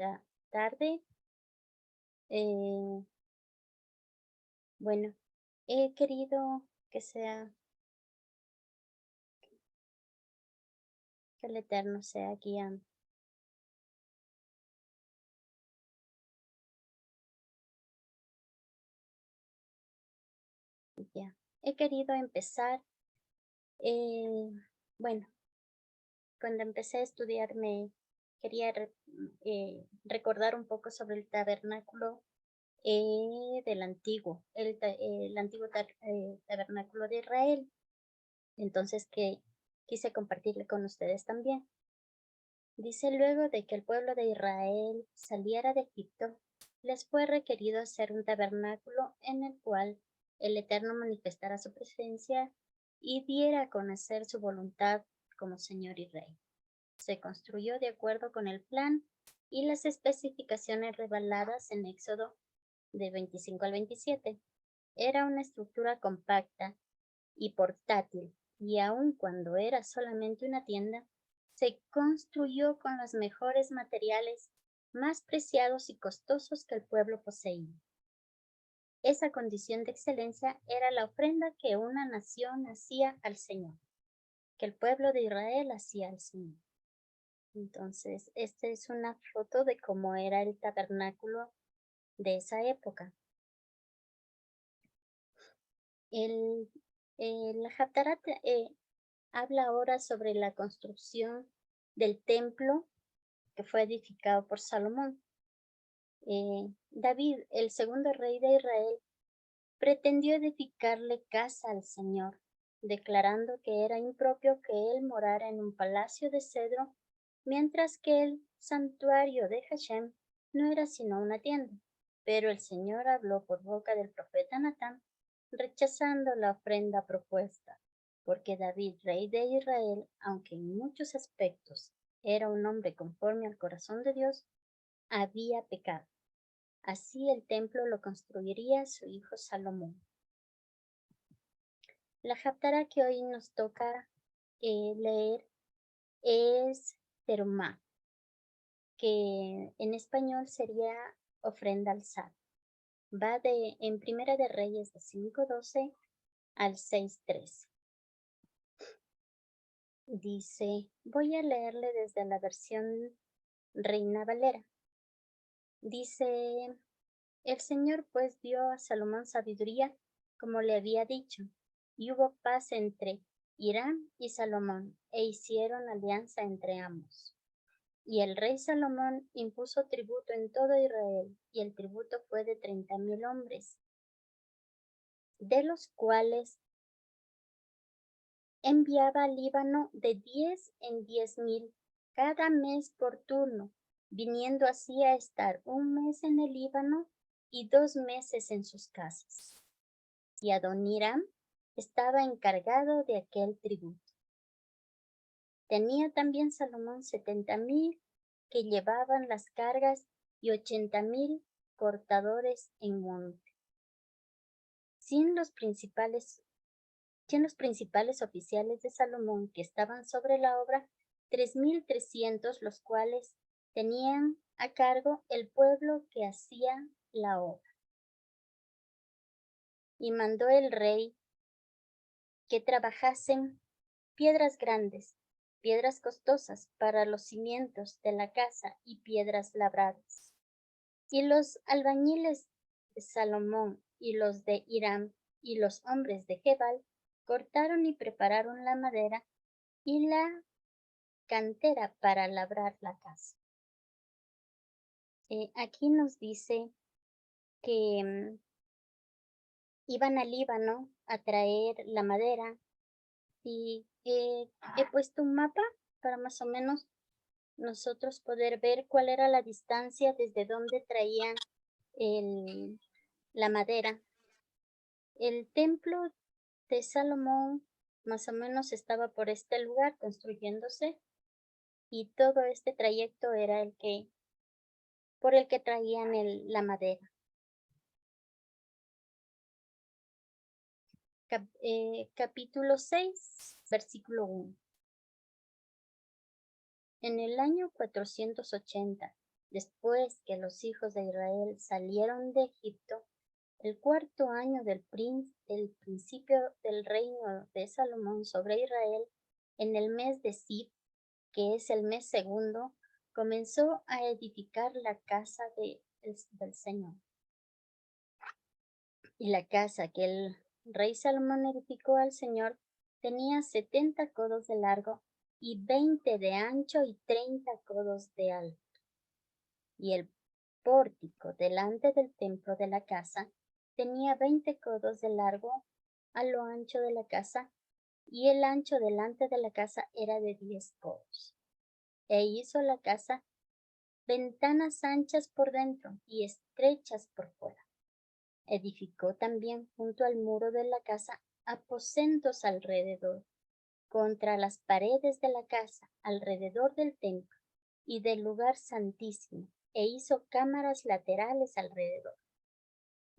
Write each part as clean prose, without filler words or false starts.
esta tarde. Eh, bueno, he querido que sea, que el Eterno sea guiando. Ya, he querido empezar, eh, bueno, cuando empecé a estudiar me quería recordar un poco sobre el tabernáculo del antiguo, el antiguo tabernáculo de Israel. Entonces que quise compartirle con ustedes también. Dice luego de que el pueblo de Israel saliera de Egipto, les fue requerido hacer un tabernáculo en el cual el Eterno manifestara su presencia y diera a conocer su voluntad como Señor y Rey. Se construyó de acuerdo con el plan y las especificaciones reveladas en Éxodo de 25 al 27. Era una estructura compacta y portátil, y aun cuando era solamente una tienda, se construyó con los mejores materiales más preciados y costosos que el pueblo poseía. Esa condición de excelencia era la ofrenda que una nación hacía al Señor, que el pueblo de Israel hacía al Señor. Entonces, esta es una foto de cómo era el tabernáculo de esa época. El, el Haftarah habla ahora sobre la construcción del templo que fue edificado por Salomón. David, el segundo rey de Israel, pretendió edificarle casa al Señor, declarando que era impropio que él morara en un palacio de cedro, mientras que el santuario de Hashem no era sino una tienda. Pero el Señor habló por boca del profeta Natán, rechazando la ofrenda propuesta, porque David, rey de Israel, aunque en muchos aspectos era un hombre conforme al corazón de Dios, había pecado. Así el templo lo construiría su hijo Salomón. La Haftarah que hoy nos toca leer es Terumá, que en español sería ofrenda alzada. Va en Primera de Reyes de 5:12 al 6:13. Dice, voy a leerle desde la versión Reina Valera. Dice, el Señor pues dio a Salomón sabiduría como le había dicho, y hubo paz entre Hiram y Salomón, e hicieron alianza entre ambos. Y el rey Salomón impuso tributo en todo Israel, y el tributo fue de 30,000 hombres, de los cuales enviaba al Líbano de 10 en 10,000 cada mes por turno, viniendo así a estar un mes en el Líbano y 2 meses en sus casas. Y Adoniram estaba encargado de aquel tributo. Tenía también Salomón 70,000 que llevaban las cargas y 80,000 cortadores en monte. Sin los principales oficiales de Salomón que estaban sobre la obra, 3,300, los cuales tenían a cargo el pueblo que hacía la obra. Y mandó el rey que trabajasen piedras grandes, piedras costosas para los cimientos de la casa y piedras labradas. Y los albañiles de Salomón y los de Hiram y los hombres de Gebal cortaron y prepararon la madera y la cantera para labrar la casa. Aquí nos dice que iban al Líbano a traer la madera y he puesto un mapa para más o menos nosotros poder ver cuál era la distancia desde donde traían la madera. El templo de Salomón más o menos estaba por este lugar construyéndose y todo este trayecto era por el que traían la madera. Capítulo 6, versículo 1. En el año 480 Después que los hijos de Israel salieron de Egipto, el cuarto año del principio del reino de Salomón sobre Israel, en el mes de Sib, que es el mes segundo, comenzó a edificar la casa del Señor. Y la casa que el rey Salomón edificó al Señor tenía 70 codos de largo y 20 de ancho y 30 codos de alto. Y el pórtico delante del templo de la casa tenía 20 codos de largo a lo ancho de la casa, y el ancho delante de la casa era de 10 codos. E hizo la casa ventanas anchas por dentro y estrechas por fuera. Edificó también junto al muro de la casa aposentos alrededor, contra las paredes de la casa, alrededor del templo y del lugar santísimo, e hizo cámaras laterales alrededor.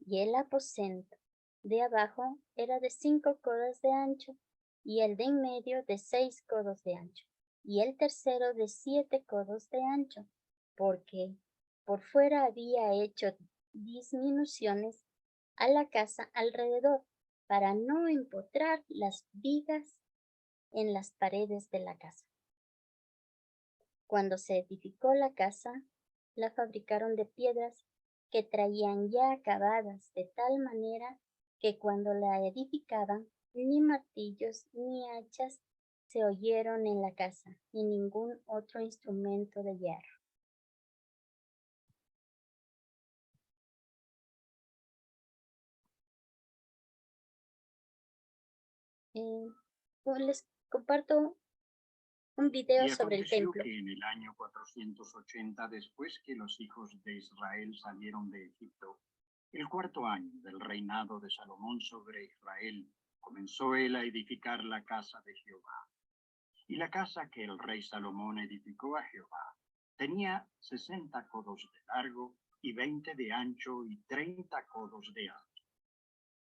Y el aposento de abajo era de 5 codos de ancho, y el de en medio de 6 codos de ancho, y el tercero de 7 codos de ancho, porque por fuera había hecho disminuciones a la casa alrededor, para no empotrar las vigas en las paredes de la casa. Cuando se edificó la casa, la fabricaron de piedras que traían ya acabadas, de tal manera que cuando la edificaban, ni martillos ni hachas se oyeron en la casa, ni ningún otro instrumento de hierro. Les comparto un video Y sobre el aconteció templo. que en el año 480, después que los hijos de Israel salieron de Egipto, el cuarto año del reinado de Salomón sobre Israel, comenzó él a edificar la casa de Jehová. Y la casa que el rey Salomón edificó a Jehová tenía 60 codos de largo y 20 de ancho y 30 codos de alto.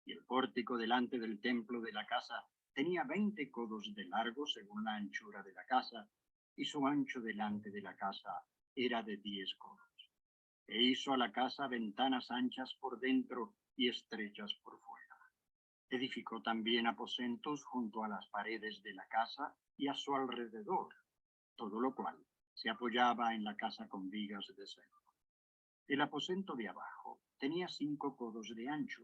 Y el pórtico delante del templo de la casa tenía 20 codos de largo según la anchura de la casa, y su ancho delante de la casa era de 10 codos. E hizo a la casa ventanas anchas por dentro y estrechas por fuera. Edificó también aposentos junto a las paredes de la casa y a su alrededor, todo lo cual se apoyaba en la casa con vigas de cedro. El aposento de abajo tenía 5 codos de ancho,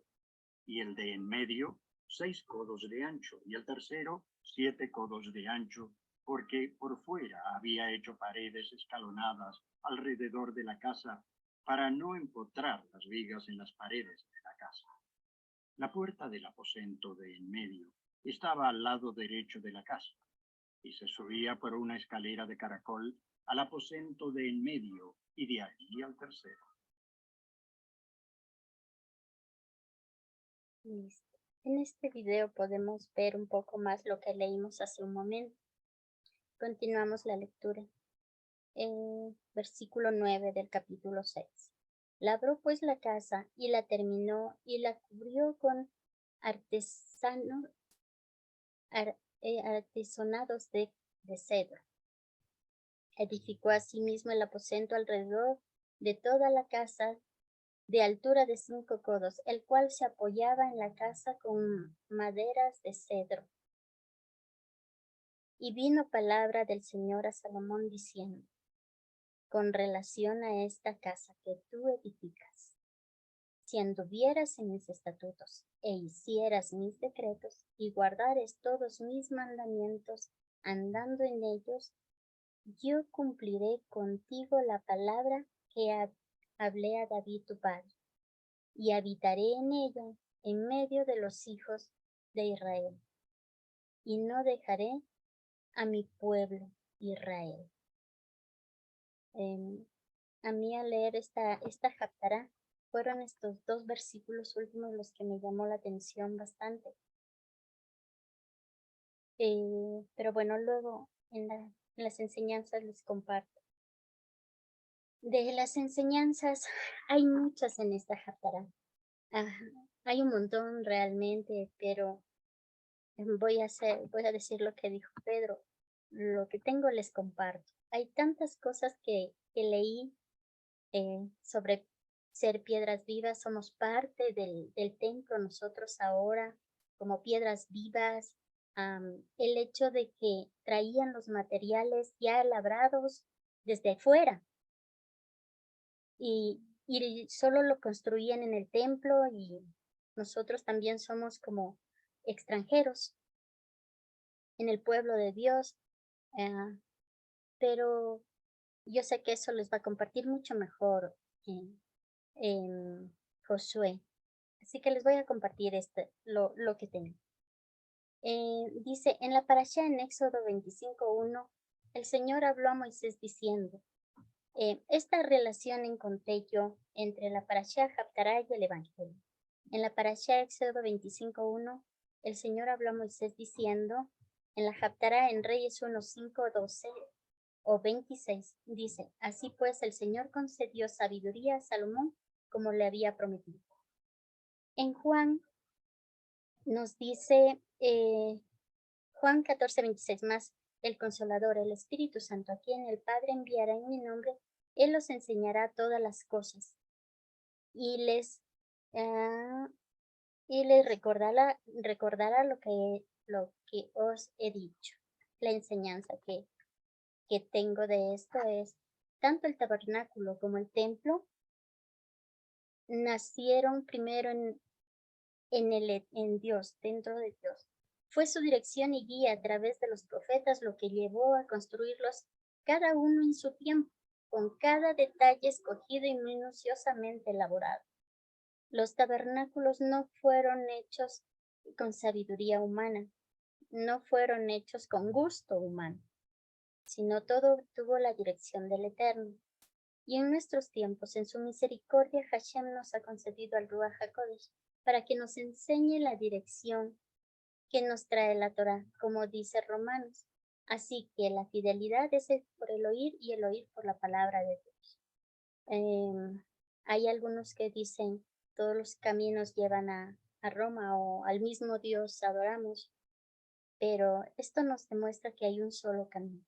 y el de en medio 6 codos de ancho, y el tercero 7 codos de ancho, porque por fuera había hecho paredes escalonadas alrededor de la casa para no empotrar las vigas en las paredes de la casa. La puerta del aposento de en medio estaba al lado derecho de la casa, y se subía por una escalera de caracol al aposento de en medio y de allí al tercero. Listo. En este video podemos ver un poco más lo que leímos hace un momento. Continuamos la lectura. Versículo 9 del capítulo 6. Labró pues la casa y la terminó y la cubrió con artesonados de cedro. Edificó asimismo el aposento alrededor de toda la casa de altura de 5 codos, el cual se apoyaba en la casa con maderas de cedro. Y vino palabra del Señor a Salomón diciendo: con relación a esta casa que tú edificas, si anduvieras en mis estatutos e hicieras mis decretos y guardares todos mis mandamientos, andando en ellos, yo cumpliré contigo la palabra que hablé a David tu padre, y habitaré en ella en medio de los hijos de Israel, y no dejaré a mi pueblo Israel. A mí al leer esta Haftará, fueron estos 2 versículos últimos los que me llamó la atención bastante. Pero bueno, luego en las enseñanzas les comparto. De las enseñanzas hay muchas en esta Haftará. Hay un montón realmente, pero voy a decir lo que dijo Pedro. Lo que tengo les comparto. Hay tantas cosas que leí sobre ser piedras vivas, somos parte del templo nosotros ahora, como piedras vivas. El hecho de que traían los materiales ya labrados desde fuera y solo lo construían en el templo y nosotros también somos como extranjeros en el pueblo de Dios, ah, pero yo sé que eso les va a compartir mucho mejor en Josué. Así que les voy a compartir lo que tengo. Dice, en la parashá en Éxodo 25:1, el Señor habló a Moisés diciendo, esta relación encontré yo entre la parashá Haftará y el Evangelio. En la parashá Éxodo 25:1, el Señor habló a Moisés diciendo, en la Haftará en Reyes 1:5, 12 o 26, dice, así pues el Señor concedió sabiduría a Salomón como le había prometido. En Juan nos dice, Juan 14:26 más, el Consolador, el Espíritu Santo, a quien el Padre enviará en mi nombre, Él os enseñará todas las cosas y ah, les recordará lo que os he dicho. La enseñanza que tengo de esto es, tanto el tabernáculo como el templo nacieron primero en Dios, dentro de Dios. Fue su dirección y guía a través de los profetas lo que llevó a construirlos cada uno en su tiempo, con cada detalle escogido y minuciosamente elaborado. Los tabernáculos no fueron hechos con sabiduría humana, no fueron hechos con gusto humano, sino todo tuvo la dirección del Eterno. Y en nuestros tiempos, en su misericordia, Hashem nos ha concedido al Ruach HaKodesh para que nos enseñe la dirección que nos trae la Torá, como dice Romanos. Así que la fidelidad es por el oír y el oír por la palabra de Dios. Hay algunos que dicen todos los caminos llevan a Roma o al mismo Dios adoramos, pero esto nos demuestra que hay un solo camino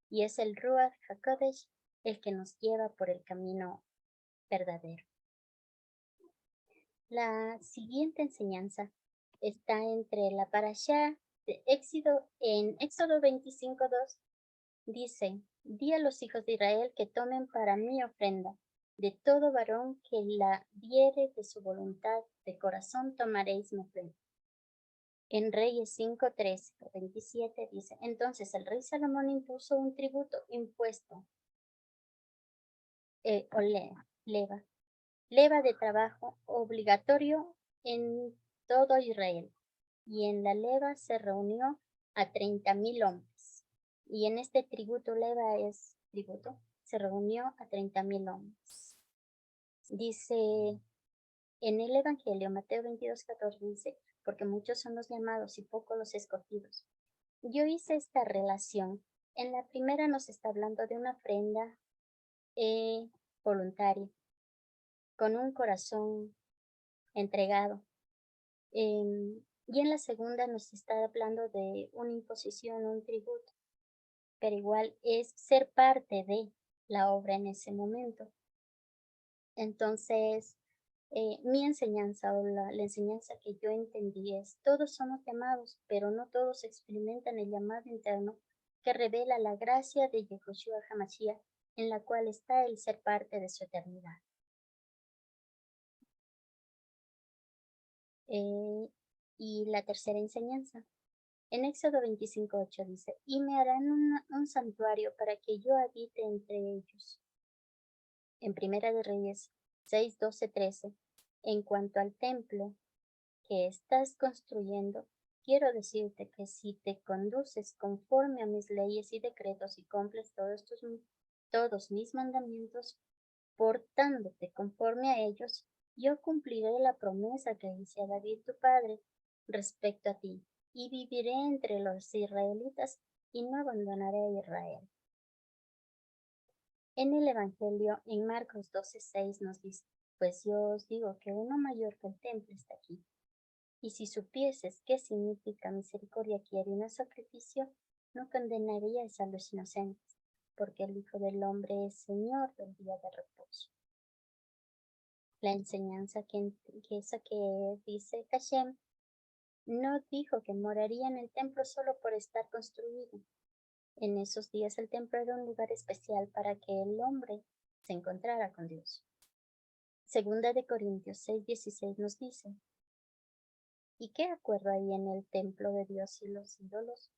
y es el Ruach HaKodesh el que nos lleva por el camino verdadero. La siguiente enseñanza está entre la parashá de Éxodo, en Éxodo 25:2, dice, di a los hijos de Israel que tomen para mí ofrenda, de todo varón que la diere de su voluntad de corazón tomaréis mi ofrenda. En Reyes 5:13 o 27 dice, entonces el rey Salomón impuso un tributo impuesto, o leva de trabajo obligatorio en todo Israel. Y en la leva se reunió a 30,000 hombres. Y en este tributo, leva es tributo, se reunió a 30,000 hombres. Dice en el Evangelio, Mateo 22:14 dice, porque muchos son los llamados y pocos los escogidos. Yo hice esta relación. En la primera nos está hablando de una ofrenda voluntaria, con un corazón entregado. Y en la segunda nos está hablando de una imposición, un tributo, pero igual es ser parte de la obra en ese momento. Entonces, mi enseñanza o la enseñanza que yo entendí es, todos somos llamados, pero no todos experimentan el llamado interno que revela la gracia de Yehoshua HaMashiach, en la cual está el ser parte de su eternidad. Y la tercera enseñanza. En Éxodo 25:8 dice, y me harán un santuario para que yo habite entre ellos. En Primera de Reyes 6:12-13, en cuanto al templo que estás construyendo, quiero decirte que si te conduces conforme a mis leyes y decretos y cumples todos mis mandamientos, portándote conforme a ellos, yo cumpliré la promesa que hice a David tu padre respecto a ti, y viviré entre los israelitas y no abandonaré a Israel. En el Evangelio, en Marcos 12:6 nos dice, pues yo os digo que uno mayor que el templo está aquí. Y si supieses qué significa misericordia quiere y no sacrificio, no condenaríais a los inocentes, porque el Hijo del Hombre es Señor del día de reposo. La enseñanza que dice Hashem no dijo que moraría en el templo solo por estar construido. En esos días el templo era un lugar especial para que el hombre se encontrara con Dios. Segunda de Corintios 6:16 nos dice, ¿y qué acuerdo hay en el templo de Dios y los ídolos?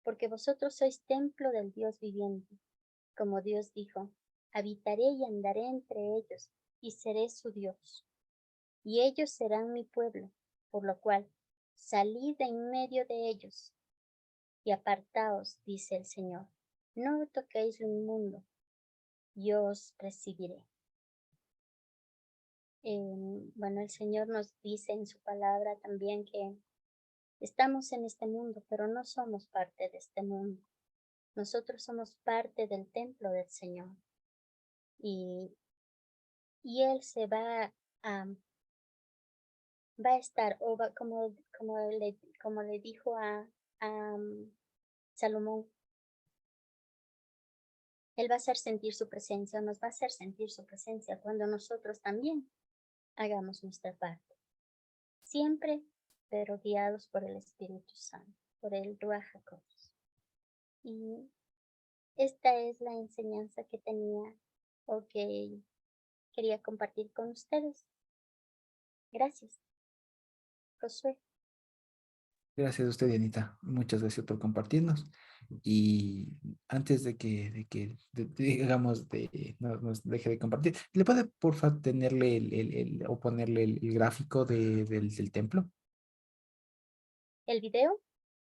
Porque vosotros sois templo del Dios viviente. Como Dios dijo, habitaré y andaré entre ellos, y seré su Dios. Y ellos serán mi pueblo, por lo cual, salid de en medio de ellos, y apartaos, dice el Señor. No toquéis lo inmundo, yo os recibiré. Bueno, el Señor nos dice en su palabra también que estamos en este mundo, pero no somos parte de este mundo. Nosotros somos parte del templo del Señor. Y Él se va a estar, o va, como le dijo a Salomón, Él va a hacer sentir su presencia, nos va a hacer sentir su presencia cuando nosotros también hagamos nuestra parte. Siempre, pero guiados por el Espíritu Santo, por el Ruach HaKodesh. Y esta es la enseñanza que tenía o que quería compartir con ustedes. Gracias. Josué. Gracias a usted, Dianita. Muchas gracias por compartirnos. Y antes digamos, no nos deje de compartir, ¿le puede, porfa, tenerle o ponerle el gráfico del templo? ¿El video?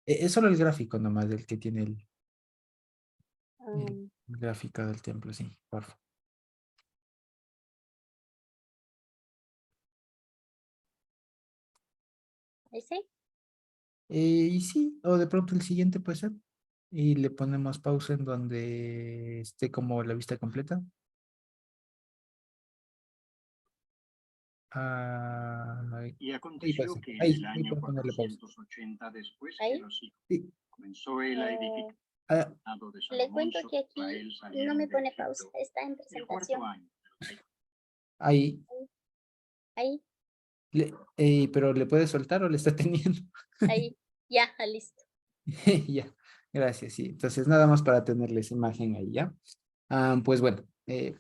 Es solo el gráfico nomás, el que tiene el Um, gráfico del templo, sí, porfa. ¿Ese? Y sí, o de pronto el siguiente puede ser. Y le ponemos pausa en donde esté como la vista completa. Y Ahí puede aconteció ser. que en el Ahí año puede ponerle pausa. 480 después que ¿Ahí? los hijos Sí. comenzó él a edificar Ah, de Le Salomón cuento sobre que aquí Israel no salieron me de pone pausa, Egipto está en el cuarto presentación. año del rey. ahí. Ahí, Pero ¿le puede soltar o le está teniendo? ahí, ya, listo. Ya, gracias, sí. Entonces, nada más para tenerle esa imagen ahí, ¿ya? Pues bueno,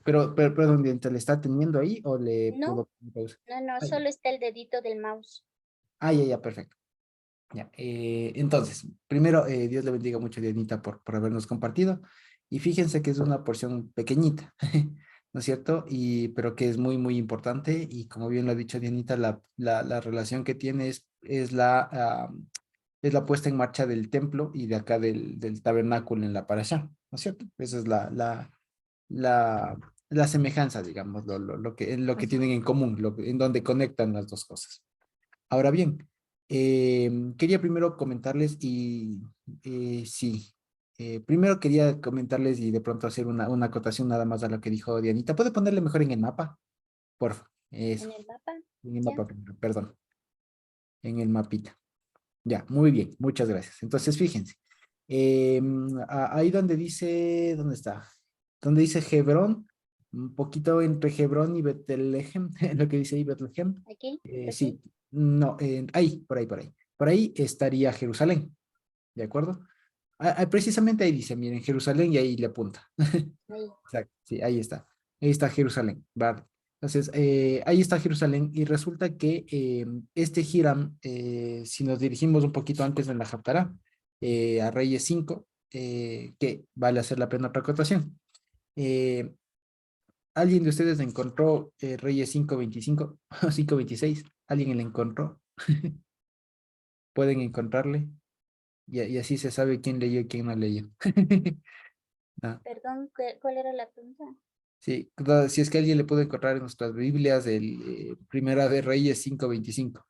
pero perdón, ¿te le está teniendo ahí o le No, pudo poner pausa? no, Ah, solo está el dedito del mouse. ya, perfecto. Ya, entonces, primero, Dios le bendiga mucho, Dianita, por habernos compartido. Y fíjense que es una porción pequeñita, ¿no es cierto? Pero que es muy, muy importante. Y como bien lo ha dicho Dianita, la relación que tiene es la puesta en marcha del templo y de acá del tabernáculo en la parashá, ¿no es cierto? Esa es la, la semejanza, digamos, lo que tienen en común, en donde conectan las dos cosas. Ahora bien, quería primero comentarles sí, primero quería comentarles y de pronto hacer una acotación nada más a lo que dijo Dianita. ¿Puede ponerle mejor en el mapa? Porfa, eso, En el mapa, en el ya. mapa primero, perdón, en el mapita. Ya, muy bien, muchas gracias. Entonces, fíjense, ahí donde dice, ¿dónde está? Donde dice Hebrón, un poquito entre Hebrón y Betlehem, lo que dice ahí Betlehem. Aquí, aquí. Sí, no, ahí, por ahí, por ahí. Por ahí estaría Jerusalén, ¿de acuerdo? Precisamente ahí dice, miren, Jerusalén y ahí le apunta. Ahí. Exacto, sí, ahí está. Ahí está Jerusalén, ¿vale? Entonces, ahí está Jerusalén y resulta que este Hiram, si nos dirigimos un poquito antes en la Haftará, a Reyes 5, que vale hacer la pena otra acotación. ¿Alguien de ustedes encontró Reyes 5:25 o 5:26? ¿Alguien le encontró? ¿Pueden encontrarle? Y así se sabe quién leyó y quién no leyó. Ah, Perdón, ¿cuál era la pregunta? sí, si es que alguien le puede encontrar en nuestras Biblias el Primera de Reyes 5:25.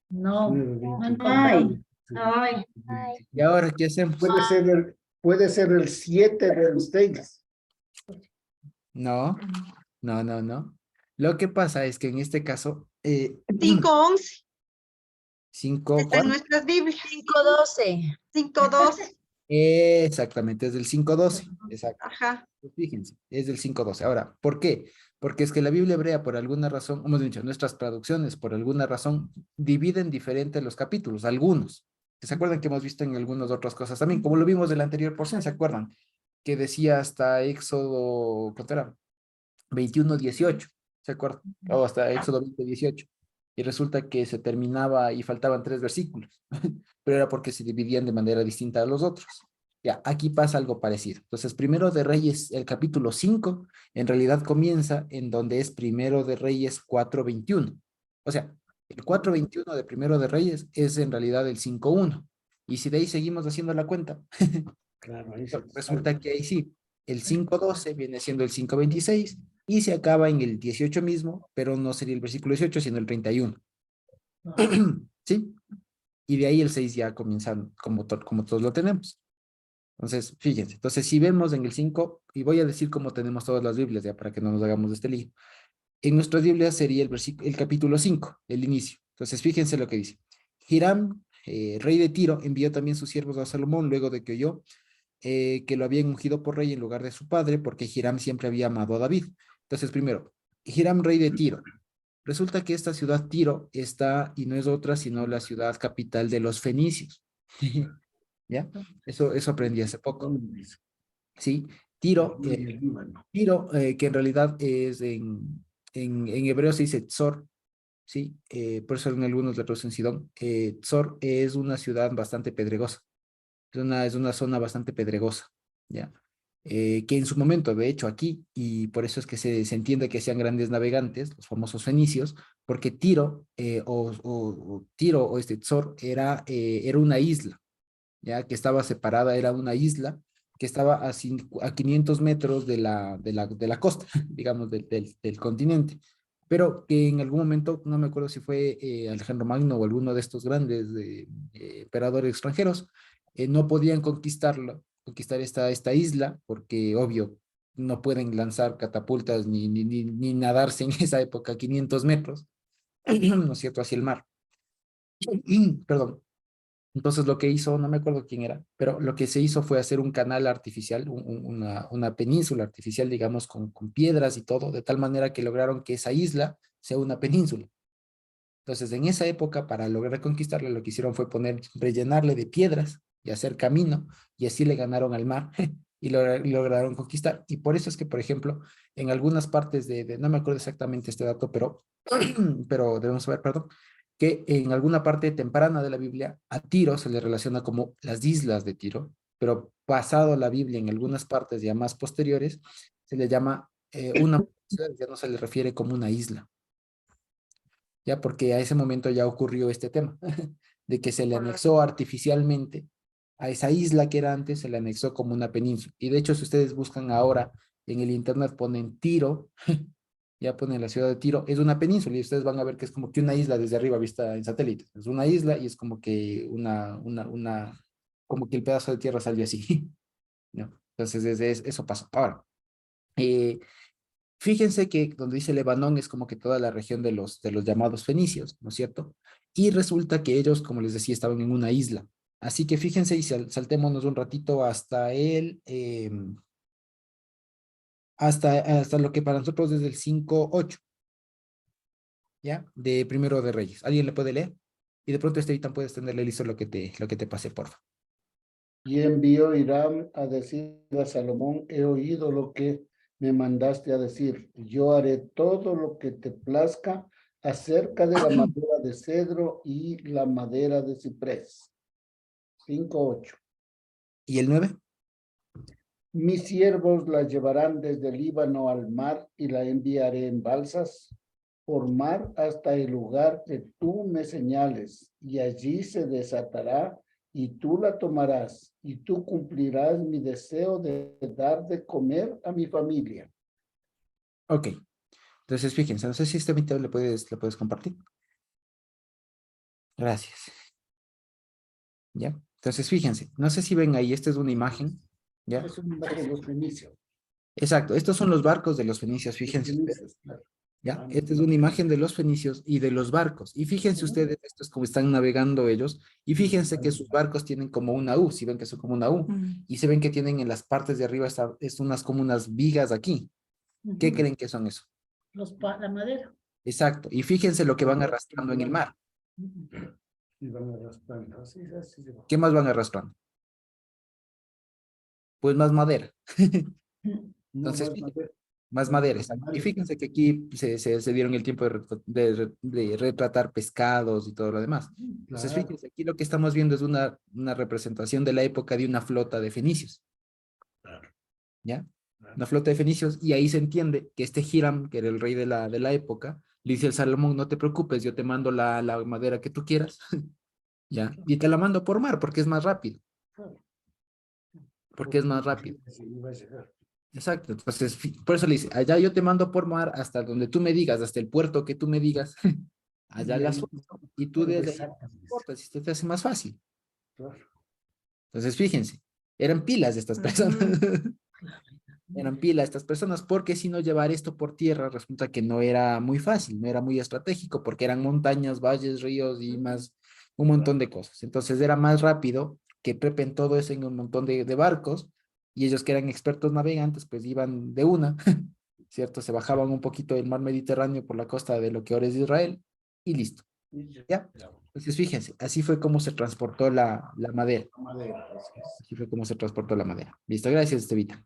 No, No. no encontramos. Ay, Ay, ¿Y ahora qué hacemos? Puede ser el 7 del States. No, no. Lo que pasa es que en este caso, 5:11 5, está en ¿cuál? nuestras Biblias. 5:12. 5:12. Exactamente, es del 5:12. Exacto. Ajá. Pues fíjense, es del 5:12. Ahora, ¿por qué? Porque es que la Biblia hebrea, por alguna razón, hemos dicho, nuestras traducciones, por alguna razón, dividen diferente los capítulos, algunos. ¿Se acuerdan que hemos visto en algunas otras cosas también? Como lo vimos de la anterior porción, ¿se acuerdan? Que decía hasta Éxodo, ¿cuánto era? 21:18, ¿se acuerdan? O hasta Éxodo 20:18. Y resulta que se terminaba y faltaban 3 versículos, pero era porque se dividían de manera distinta a los otros. Ya, aquí pasa algo parecido. Entonces, Primero de Reyes, el capítulo 5, en realidad comienza en donde es Primero de Reyes 4:21. O sea, el 4:21 de Primero de Reyes es en realidad el 5:1. Y si de ahí seguimos haciendo la cuenta, Claro, ahí se resulta que ahí sí, el 5:12 viene siendo el 5:26 y se acaba en el 18 mismo, pero no sería el versículo 18, sino el 31. ¿Sí? Y de ahí el 6 ya comienzan como todos lo tenemos. Entonces, fíjense, entonces si vemos en el 5, y voy a decir cómo tenemos todas las Biblias, ya para que no nos hagamos de este lío. En nuestras Biblias sería el capítulo 5, el inicio. Entonces, fíjense lo que dice. Hiram, rey de Tiro, envió también sus siervos a Salomón luego de que oyó que lo habían ungido por rey en lugar de su padre, porque Hiram siempre había amado a David. Entonces, primero, Hiram, rey de Tiro. Resulta que esta ciudad Tiro está, y no es otra, sino la ciudad capital de los fenicios. ¿Ya? Eso aprendí hace poco. ¿Sí? Tiro, que en realidad es en hebreo se dice Tzor, ¿sí? Por eso en algunos le traducen Sidón. Tzor es una ciudad bastante pedregosa, es una zona bastante pedregosa, ¿ya? Que en su momento, de hecho, aquí, y por eso es que se entiende que sean grandes navegantes, los famosos fenicios, porque Tiro, o Tiro, o este Tzor, era una isla, ya que estaba separada, era una isla que estaba a 500 metros de la costa, digamos, del continente, pero que en algún momento, no me acuerdo si fue Alejandro Magno o alguno de estos grandes emperadores extranjeros, no podían conquistar esta isla, porque obvio, no pueden lanzar catapultas ni nadarse en esa época 500 metros, ¿no es cierto?, hacia el mar. Perdón. Entonces lo que hizo, no me acuerdo quién era, pero lo que se hizo fue hacer un canal artificial, una península artificial, digamos, con piedras y todo, de tal manera que lograron que esa isla sea una península. Entonces, en esa época, para lograr conquistarla, lo que hicieron fue rellenarle de piedras y hacer camino, y así le ganaron al mar y lograron conquistar. Y por eso es que, por ejemplo, en algunas partes no me acuerdo exactamente este dato, pero debemos saber, perdón, que en alguna parte temprana de la Biblia a Tiro se le relaciona como las islas de Tiro, pero pasado la Biblia en algunas partes ya más posteriores, se le llama una ciudad, ya no se le refiere como una isla, ya porque a ese momento ya ocurrió este tema, de que se le anexó artificialmente a esa isla que era antes, se le anexó como una península. Y de hecho, si ustedes buscan ahora en el internet, ponen Tiro, ya ponen la ciudad de Tiro, es una península y ustedes van a ver que es como que una isla desde arriba vista en satélite. Es una isla y es como que como que el pedazo de tierra salió así, ¿no? Entonces, eso pasó. Ahora, eh, fíjense que donde dice Lebanón es como que toda la región de los llamados fenicios, ¿no es cierto? Y resulta que ellos, como les decía, estaban en una isla. Así que fíjense y saltémonos un ratito hasta lo que para nosotros es el 5:8, ¿ya? De Primero de Reyes. ¿Alguien le puede leer? Y de pronto, Estevitan, puedes tenerle listo lo que te pasé, porfa. Y envió Hiram a decir a Salomón, he oído lo que me mandaste a decir. Yo haré todo lo que te plazca acerca de la madera de cedro y la madera de ciprés. 5:8. ¿Y el 9? Mis siervos la llevarán desde el Líbano al mar y la enviaré en balsas por mar hasta el lugar que tú me señales, y allí se desatará y tú la tomarás, y tú cumplirás mi deseo de dar de comer a mi familia. Ok. Entonces, fíjense, no sé si este video le puedes compartir. Gracias. ¿Ya? Entonces, fíjense, no sé si ven ahí, esta es una imagen, ¿ya? Es un imagen de los fenicios. Exacto, estos son los barcos de los fenicios, Los fíjense. fenicios, claro. ¿Ya? Esta es una imagen de los fenicios y de los barcos. Y fíjense ustedes, esto es como están navegando ellos, y fíjense que sus barcos tienen como una U, si ven que son como una U, y se ven que tienen en las partes de arriba es unas como unas vigas aquí. ¿Qué creen que son eso? La madera. Exacto. Y fíjense lo que van arrastrando en el mar. Y van arrastrando. Así, así se va. ¿Qué más van arrastrando? Pues más madera. No Entonces, más madera. más madera, exacto. Y fíjense que aquí se dieron el tiempo de retratar pescados y todo lo demás. Entonces, Claro. fíjense, aquí lo que estamos viendo es una representación de la época de una flota de fenicios, ¿ya? Una flota de fenicios, y ahí se entiende que este Hiram, que era el rey de la época, le dice al Salomón, no te preocupes, yo te mando la madera que tú quieras, ¿ya? Y te la mando por mar, porque es más rápido, Claro. porque es más rápido. Sí, iba a llegar. Exacto, entonces, por eso le dice, allá yo te mando por mar hasta donde tú me digas, hasta el puerto que tú me digas, allá Y la ahí, suelto, y tú claro, desde ahí no exacto, importa, si te hace más fácil. claro. Entonces, fíjense, eran pilas estas personas, eran pilas estas personas, porque si no llevar esto por tierra resulta que no era muy fácil, no era muy estratégico, porque eran montañas, valles, ríos y más, un montón de cosas. Entonces era más rápido que prepen todo eso en un montón de barcos, y ellos que eran expertos navegantes, pues iban de una, ¿cierto? Se bajaban un poquito del mar Mediterráneo por la costa de lo que ahora es Israel, y listo, Y ya, ¿ya? ya, Entonces fíjense, así fue como se transportó la madera, madera, así es. así fue como se transportó la madera. Listo, gracias, Estevita.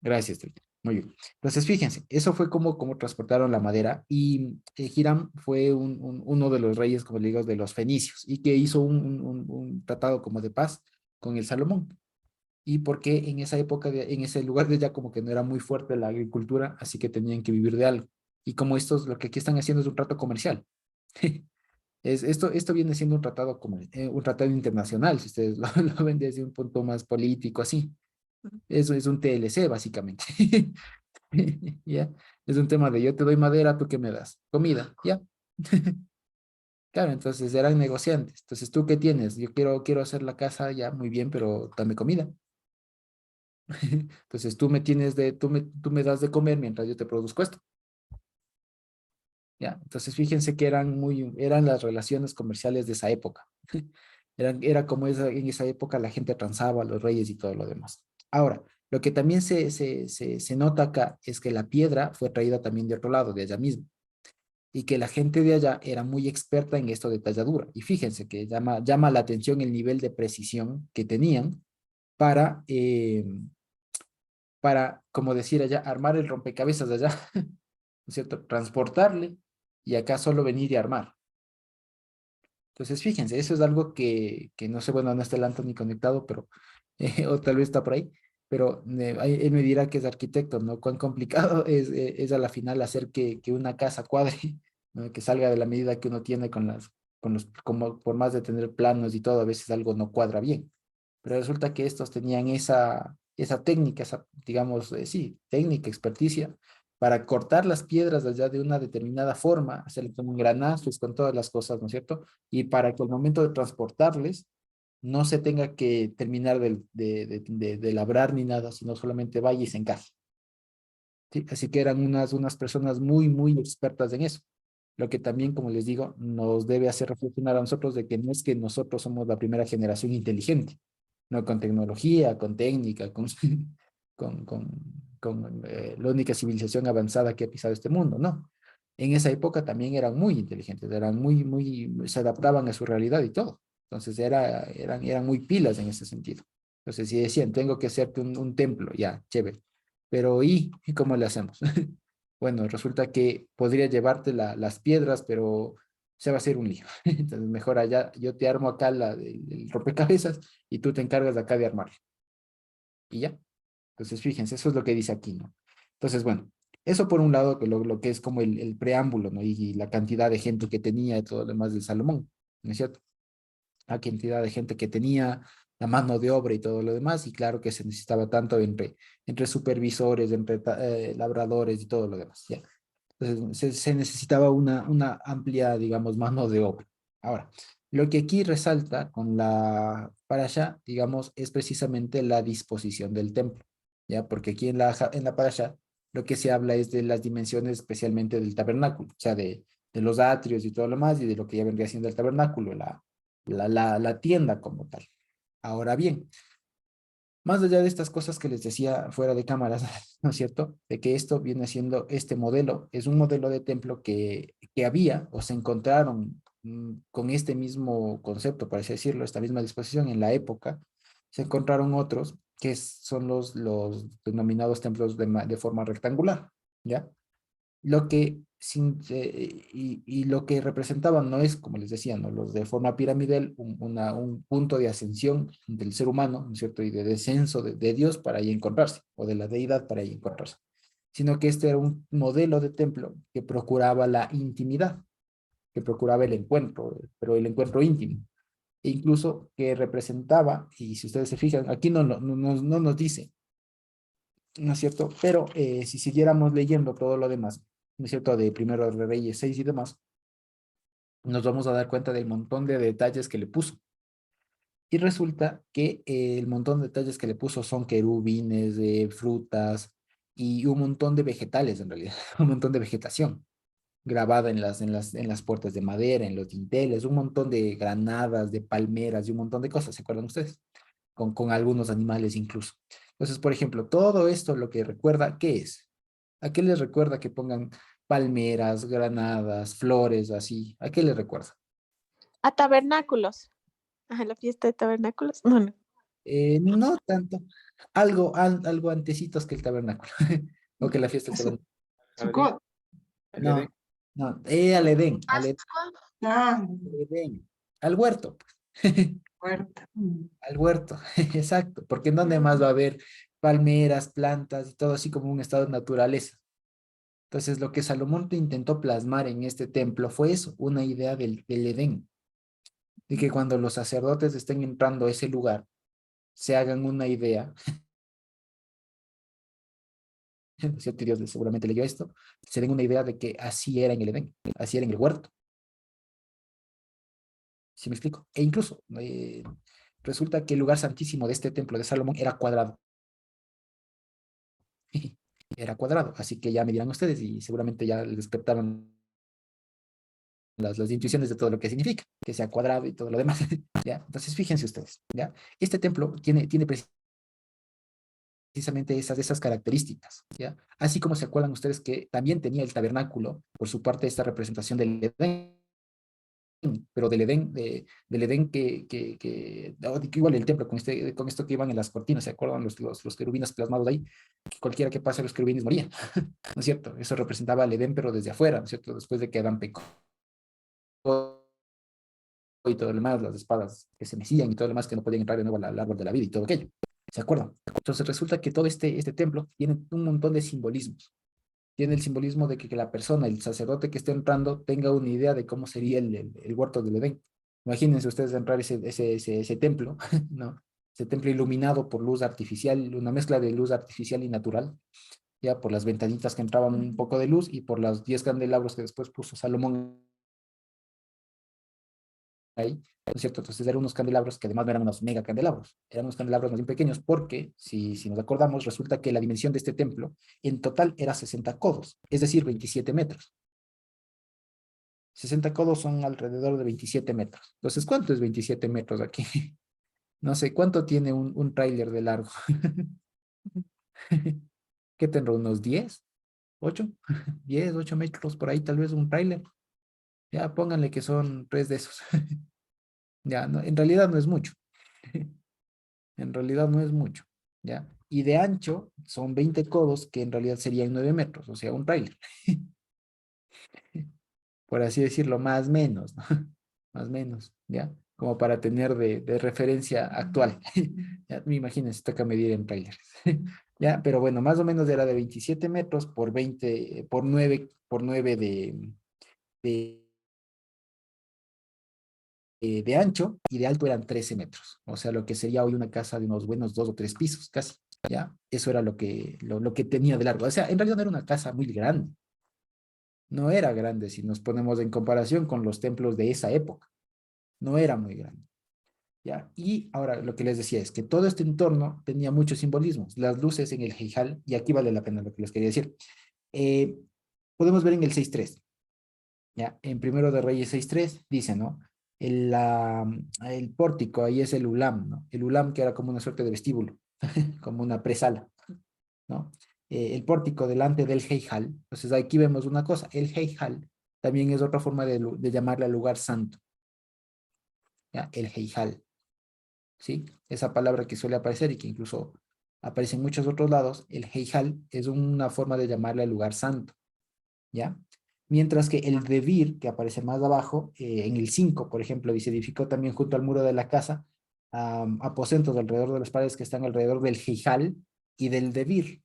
Gracias, Tito. Muy bien. Entonces, fíjense, eso fue como transportaron la madera, y Hiram fue uno de los reyes, como le digo, de los fenicios, y que hizo un tratado como de paz con el Salomón. Y porque en esa época, en ese lugar de allá, como que no era muy fuerte la agricultura, así que tenían que vivir de algo. Y como estos, lo que aquí están haciendo es un trato comercial. Esto viene siendo un tratado, como, un tratado internacional, si ustedes lo ven desde un punto más político, así. Eso es un TLC, básicamente. ¿Ya? Es un tema de yo te doy madera, ¿tú qué me das? Comida, ¿ya? Claro, entonces eran negociantes. Entonces, ¿tú qué tienes? Yo quiero hacer la casa, ya, muy bien, pero dame comida. Entonces, tú me das de comer mientras yo te produzco esto. ¿Ya? Entonces, fíjense que eran las relaciones comerciales de esa época. Era como en esa época la gente transaba, los reyes y todo lo demás. Ahora, lo que también se nota acá es que la piedra fue traída también de otro lado, de allá mismo, y que la gente de allá era muy experta en esto de talladura. Y fíjense que llama la atención el nivel de precisión que tenían para, como decir allá, armar el rompecabezas de allá, ¿no es cierto? Transportarle, y acá solo venir y armar. Entonces, fíjense, eso es algo que no sé, bueno, no está el Anthony conectado, pero, o tal vez está por ahí, pero él me dirá que es arquitecto, ¿no? Cuán complicado es a la final hacer que una casa cuadre, ¿no? Que salga de la medida que uno tiene como por más de tener planos y todo, a veces algo no cuadra bien. Pero resulta que estos tenían esa técnica, digamos, sí, técnica, experticia, para cortar las piedras allá de una determinada forma, hacerle con engranazos, con todas las cosas, ¿no es cierto? Y para que al momento de transportarles no se tenga que terminar de labrar ni nada, sino solamente vaya y se encaje. ¿Sí? Así que eran unas personas muy, muy expertas en eso. Lo que también, como les digo, nos debe hacer reflexionar a nosotros de que no es que nosotros somos la primera generación inteligente, no con tecnología, con técnica, con, con, con la única civilización avanzada que ha pisado este mundo, no. En esa época también eran muy inteligentes, eran se adaptaban a su realidad y todo. Entonces eran muy pilas en ese sentido. Entonces si decían, tengo que hacerte un templo, ya, chévere. Pero ¿y cómo le hacemos? Bueno, resulta que podría llevarte las piedras, pero se va a hacer un lío. Entonces, mejor allá, yo te armo acá el rompecabezas, y tú te encargas de acá de armarlo. Y ya. Entonces, fíjense, eso es lo que dice aquí, ¿no? Entonces, bueno, eso por un lado, que lo que es como el preámbulo, ¿no? Y la cantidad de gente que tenía y todo lo demás de Salomón, ¿no es cierto? La cantidad de gente que tenía, la mano de obra y todo lo demás, y claro que se necesitaba tanto entre supervisores, entre labradores y todo lo demás, ¿ya? Entonces, se necesitaba una amplia, digamos, mano de obra. Ahora, lo que aquí resalta con la parasha, digamos, es precisamente la disposición del templo, ¿ya? Porque aquí en la parasha lo que se habla es de las dimensiones especialmente del tabernáculo, o sea, de los atrios y todo lo más, y de lo que ya vendría siendo el tabernáculo, la tienda como tal. Ahora bien, más allá de estas cosas que les decía fuera de cámaras, ¿no es cierto? De que esto viene siendo este modelo, es un modelo de templo que había o se encontraron con este mismo concepto, por así decirlo, esta misma disposición en la época, se encontraron otros que son los denominados templos de forma rectangular, ¿ya? Lo que y lo que representaban no es, como les decía, ¿no? Los de forma piramidal, un punto de ascensión del ser humano, ¿no es cierto? Y de descenso de Dios para ahí encontrarse, o de la deidad para ahí encontrarse, sino que este era un modelo de templo que procuraba la intimidad, que procuraba el encuentro, pero el encuentro íntimo, e incluso que representaba, y si ustedes se fijan, aquí no nos dice, ¿no es cierto? Pero si siguiéramos leyendo todo lo demás, ¿no es cierto? De Primero de Reyes 6 y demás, nos vamos a dar cuenta del montón de detalles que le puso. Y resulta que el montón de detalles que le puso son querubines, frutas y un montón de vegetales en realidad, un montón de vegetación grabada en las puertas de madera, en los dinteles, un montón de granadas, de palmeras y un montón de cosas, ¿se acuerdan ustedes? Con algunos animales incluso. Entonces, por ejemplo, todo esto lo que recuerda, ¿qué es? ¿A qué les recuerda que pongan palmeras, granadas, flores, así? ¿A qué les recuerda? A tabernáculos. Ajá, la fiesta de tabernáculos. No, no. No tanto. Algo antecitos que el tabernáculo. O que la fiesta del tabernáculo. Sukkot. No, no. Al Edén, Ah, al Edén, al huerto, puerta. al huerto, exacto. Porque en dónde más va a haber palmeras, plantas y todo así como un estado de naturaleza. Entonces, lo que Salomón intentó plasmar en este templo fue eso, una idea del Edén, de que cuando los sacerdotes estén entrando a ese lugar, se hagan una idea, ¿no es cierto? Y Dios seguramente leyó esto, se den una idea de que así era en el Edén, así era en el huerto. ¿Sí me explico? E incluso resulta que el lugar santísimo de este templo de Salomón era cuadrado. Era cuadrado, así que ya me dirán ustedes y seguramente ya les despertaron las intuiciones de todo lo que significa, que sea cuadrado y todo lo demás. ¿Ya? Entonces, fíjense ustedes, ¿ya? Este templo tiene precisamente esas características, ¿ya? Así como se acuerdan ustedes que también tenía el tabernáculo, por su parte, esta representación del Edén, pero del Edén que igual el templo, con esto que iban en las cortinas, ¿se acuerdan? Los querubines plasmados ahí, que cualquiera que pase a los querubines moría, ¿no es cierto? Eso representaba el Edén, pero desde afuera, ¿no es cierto? Después de que Adán pecó y todo lo demás, las espadas que se mecían y todo lo demás que no podían entrar de nuevo al árbol de la vida y todo aquello. ¿Se acuerdan? Entonces resulta que todo este templo tiene un montón de simbolismos. Tiene el simbolismo de que la persona, el sacerdote que esté entrando, tenga una idea de cómo sería el huerto del Edén. Imagínense ustedes entrar ese templo, ¿no? Ese templo iluminado por luz artificial, una mezcla de luz artificial y natural, ya por las ventanitas que entraban un poco de luz y por los 10 candelabros que después puso Salomón ahí, ¿no es cierto? Entonces eran unos candelabros que además no eran unos mega candelabros, eran unos candelabros más bien pequeños porque, si nos acordamos, resulta que la dimensión de este templo en total era 60 codos, es decir, 27 metros. 60 codos son alrededor de 27 metros. Entonces, ¿cuánto es 27 metros aquí? No sé, ¿cuánto tiene un tráiler de largo? ¿Qué tendrá? ¿Unos 10? ¿8? 10, 8 metros por ahí, tal vez un tráiler. Ya, pónganle que son 3 de esos. Ya, no, en realidad no es mucho. En realidad no es mucho, ¿ya? Y de ancho son 20 codos, que en realidad serían 9 metros, o sea, un tráiler. Por así decirlo, más o menos, ¿no? Más o menos, ¿ya? Como para tener de referencia actual. Ya, me imagínense, toca medir en tráileres. ¿Ya? Pero bueno, más o menos era de 27 metros por 20, por 9 de, de ancho, y de alto eran 13 metros. O sea, lo que sería hoy una casa de unos buenos 2 o 3 pisos, casi. ¿Ya? Eso era lo que tenía de largo. O sea, en realidad no era una casa muy grande. No era grande si nos ponemos en comparación con los templos de esa época. No era muy grande. ¿ya? Y ahora lo que les decía es que todo este entorno tenía muchos simbolismos. Las luces en el Heijal, y aquí vale la pena lo que les quería decir. Eh, Podemos ver en el 6.3, ¿ya? En Primero de Reyes 6.3 dice, ¿no? El pórtico, ahí es el ulam, ¿no? El ulam que era como una suerte de vestíbulo, como una presala, ¿no? El pórtico delante del Heijal. Entonces aquí vemos una cosa, el Heijal también es otra forma de llamarle al lugar santo, ¿ya? El Heijal, ¿sí? Esa palabra que suele aparecer y que incluso aparece en muchos otros lados, el Heijal es una forma de llamarle al lugar santo, ¿ya? Mientras que el Debir, que aparece más abajo, en el 5, por ejemplo, y se edificó también junto al muro de la casa, aposentos alrededor de las paredes que están alrededor del Heijal y del Debir,